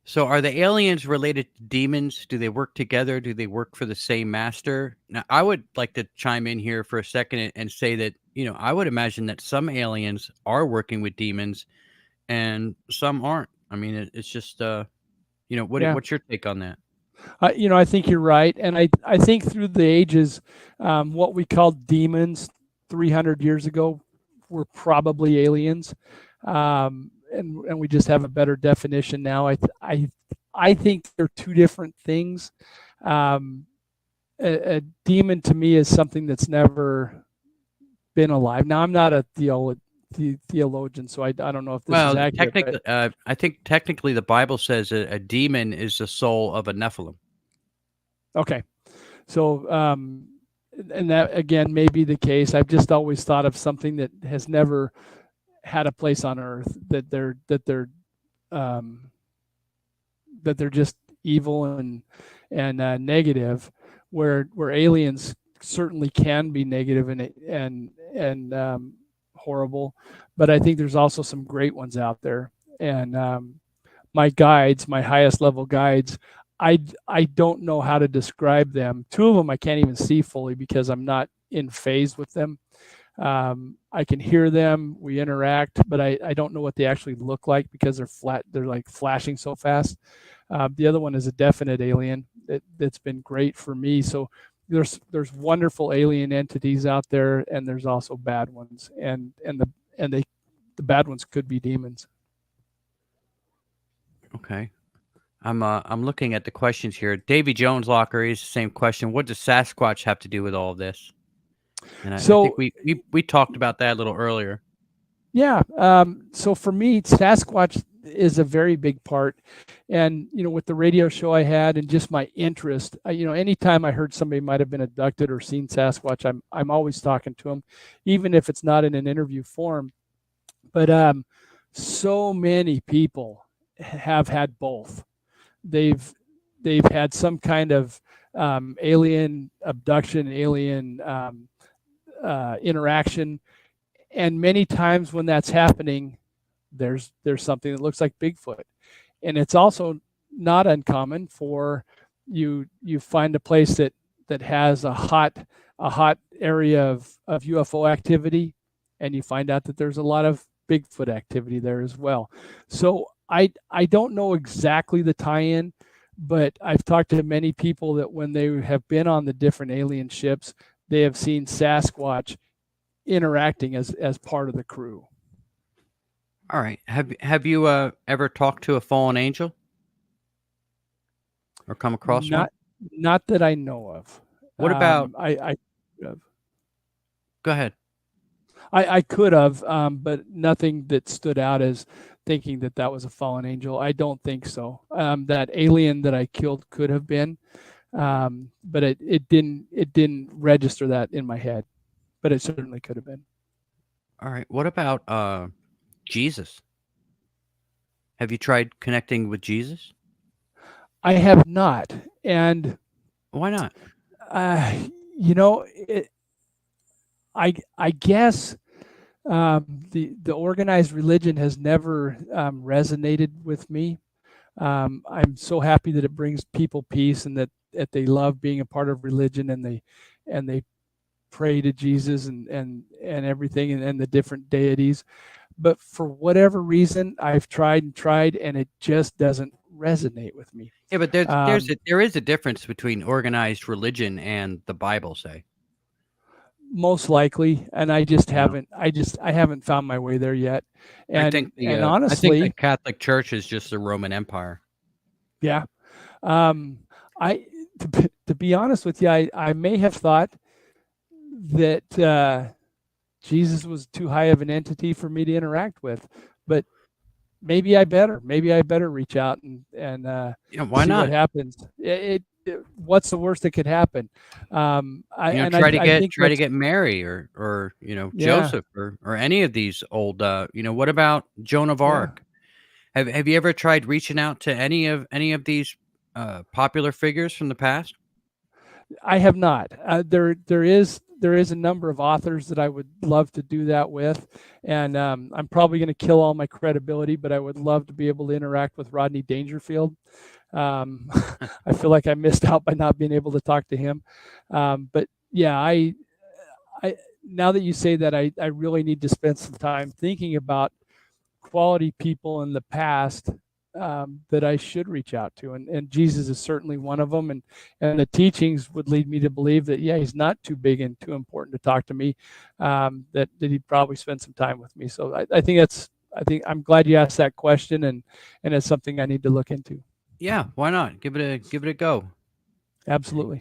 So are the aliens related to demons? Do they work together? Do they work for the same master? Now, I would like to chime in here for a second and say that I would imagine that some aliens are working with demons and some aren't. I mean, it's just Yeah. what's your take on that? I think you're right, and I think through the ages, what we called demons 300 years ago were probably aliens, and we just have a better definition now. I think they're two different things. Um, a demon to me is something that's never been alive. Now I'm not a theologian, so I don't know if this is Well, accurate, but technically, I think technically the Bible says a demon is the soul of a Nephilim. okay. So, and that again may be the case. I've just always thought of something that has never had a place on Earth, um, that they're just evil and negative, where aliens certainly can be negative and horrible, but I think there's also some great ones out there. And my guides, my highest level guides, I don't know how to describe them. Two of them I can't even see fully because I'm not in phase with them. I can hear them, we interact, but I don't know what they actually look like because they're like flashing so fast. The other one is a definite alien that's been great for me. So there's wonderful alien entities out there, and there's also bad ones, and the bad ones could be demons. Okay. I'm looking at the questions here. Davy Jones Locker is the same question. What does Sasquatch have to do with all of this? And I think So we talked about that a little earlier. yeah, so for me, Sasquatch is a very big part, and with the radio show I had and just my interest, anytime I heard somebody might have been abducted or seen Sasquatch, I'm always talking to them, even if it's not in an interview form. But so many people have had both. They've they've had some kind of alien abduction, alien interaction, and many times when that's happening, there's something that looks like Bigfoot. And it's also not uncommon for you find a place that has a hot area of UFO activity, and you find out that there's a lot of Bigfoot activity there as well. So I don't know exactly the tie-in, but I've talked to many people that when they have been on the different alien ships, they have seen Sasquatch interacting as part of the crew. All right. Have you ever talked to a fallen angel or come across one? Not that I know of. What about? I Go ahead. I could have, but nothing that stood out as thinking that was a fallen angel. I don't think so. That alien that I killed could have been, but it didn't register that in my head. But it certainly could have been. All right. What about Jesus? Have you tried connecting with Jesus? I have not, and Why not? uh, I guess the organized religion has never resonated with me. I'm so happy that it brings people peace, and that they love being a part of religion, and they pray to Jesus and everything, and the different deities. But for whatever reason, I've tried, and it just doesn't resonate with me. Yeah, but there is a difference between organized religion and the Bible, say. Most likely, and I just You know, haven't found my way there yet. And I think the honestly, Catholic Church is just the Roman Empire. yeah, I to be honest with you, I may have thought that Jesus was too high of an entity for me to interact with, but maybe I better reach out and Why see what not? happens. What's the worst that could happen? I think Try to get Mary or yeah, Joseph or any of these old. What about Joan of yeah. Arc? Have you ever tried reaching out to any of these popular figures from the past? I have not. There's there is a number of authors that I would love to do that with, and I'm probably going to kill all my credibility, but I would love to be able to interact with Rodney Dangerfield. I feel like I missed out by not being able to talk to him. But yeah, I now that you say that, I really need to spend some time thinking about quality people in the past that I should reach out to, and Jesus is certainly one of them. And the teachings would lead me to believe that he's not too big and too important to talk to me. That he'd probably spend some time with me. So I think I'm glad you asked that question, and it's something I need to look into. Yeah, why not? Give it a go. Absolutely.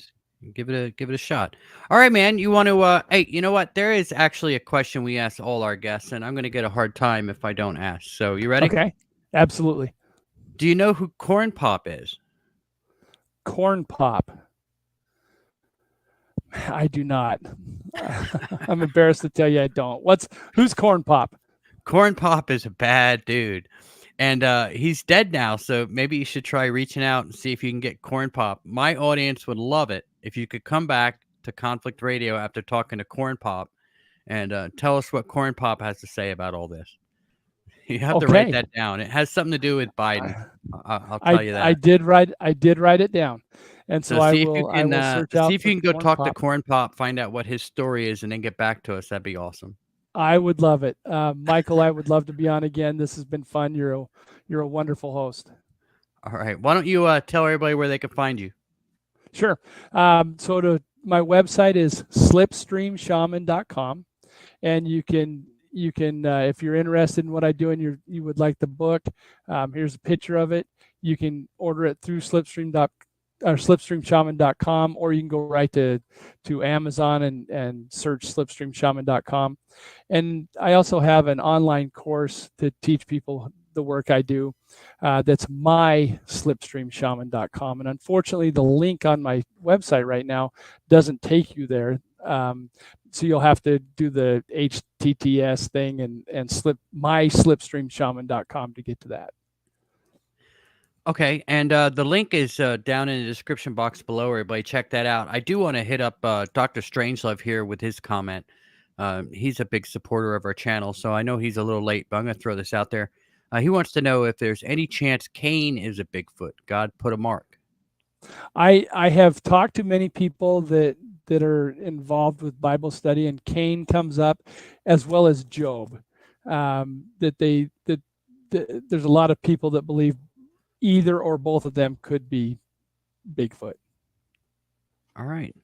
Give it a shot. All right, man. You want to? Hey, you know what? There is actually a question we ask all our guests, and I'm going to get a hard time if I don't ask. So, you ready? Okay. Absolutely. Do you know who Corn Pop is? Corn Pop. I do not. I'm embarrassed to tell you I don't. Who's Corn Pop? Corn Pop is a bad dude. And he's dead now, so maybe you should try reaching out and see if you can get Corn Pop. My audience would love it if you could come back to Conflict Radio after talking to Corn Pop and tell us what Corn Pop has to say about all this. You have to write that down. It has something to do with Biden. I'll tell you that. I did write it down, and so see I will search out. See if you can go talk to Corn Pop, find out what his story is, and then get back to us. That'd be awesome. I would love it, Michael. I would love to be on again. This has been fun. You're a wonderful host. All right. Why don't you tell everybody where they can find you? Sure. So my website is slipstreamshaman.com, and you can if you're interested in what I do and you would like the book, here's a picture of it. You can order it through slipstreamshaman.com, or you can go right to Amazon and search slipstreamshaman.com. And I also have an online course to teach people the work I do. That's myslipstreamshaman.com. And unfortunately, the link on my website right now doesn't take you there. So you'll have to do the HTTPS thing and myslipstreamshaman.com to get to that. Okay, and the link is down in the description box below. Everybody, check that out. I do want to hit up Dr. Strangelove here with his comment. He's a big supporter of our channel, so I know he's a little late, but I'm going to throw this out there. He wants to know if there's any chance Cain is a Bigfoot. God put a mark. I have talked to many people that are involved with Bible study, and Cain comes up, as well as Job. There's a lot of people that believe either or both of them could be Bigfoot. All right,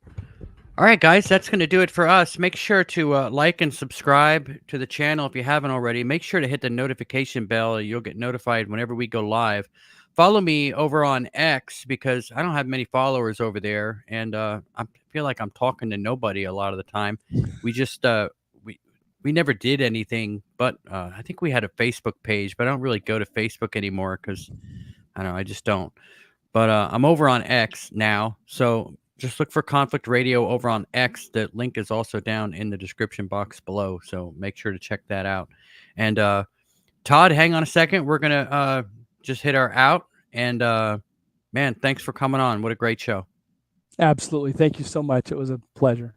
guys, that's going to do it for us. Make sure to like and subscribe to the channel if you haven't already. Make sure to hit the notification bell. You'll get notified whenever we go live. Follow me over on X, because I don't have many followers over there, and I feel like I'm talking to nobody a lot of the time. We just we never did anything, but I think we had a Facebook page, but I don't really go to Facebook anymore because I don't know, I just don't. But I'm over on X now, so just look for Conflict Radio over on X. The link is also down in the description box below, so make sure to check that out. And Todd, hang on a second. We're gonna just hit our out. And man, thanks for coming on. What a great show. Absolutely. Thank you so much. It was a pleasure.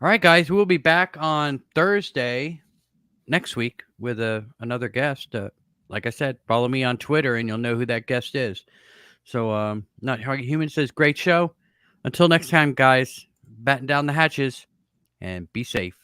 All right, guys, we'll be back on Thursday next week with another guest. Like I said, follow me on Twitter and you'll know who that guest is. So Not Hardly Human says, great show. Until next time, guys, batten down the hatches and be safe.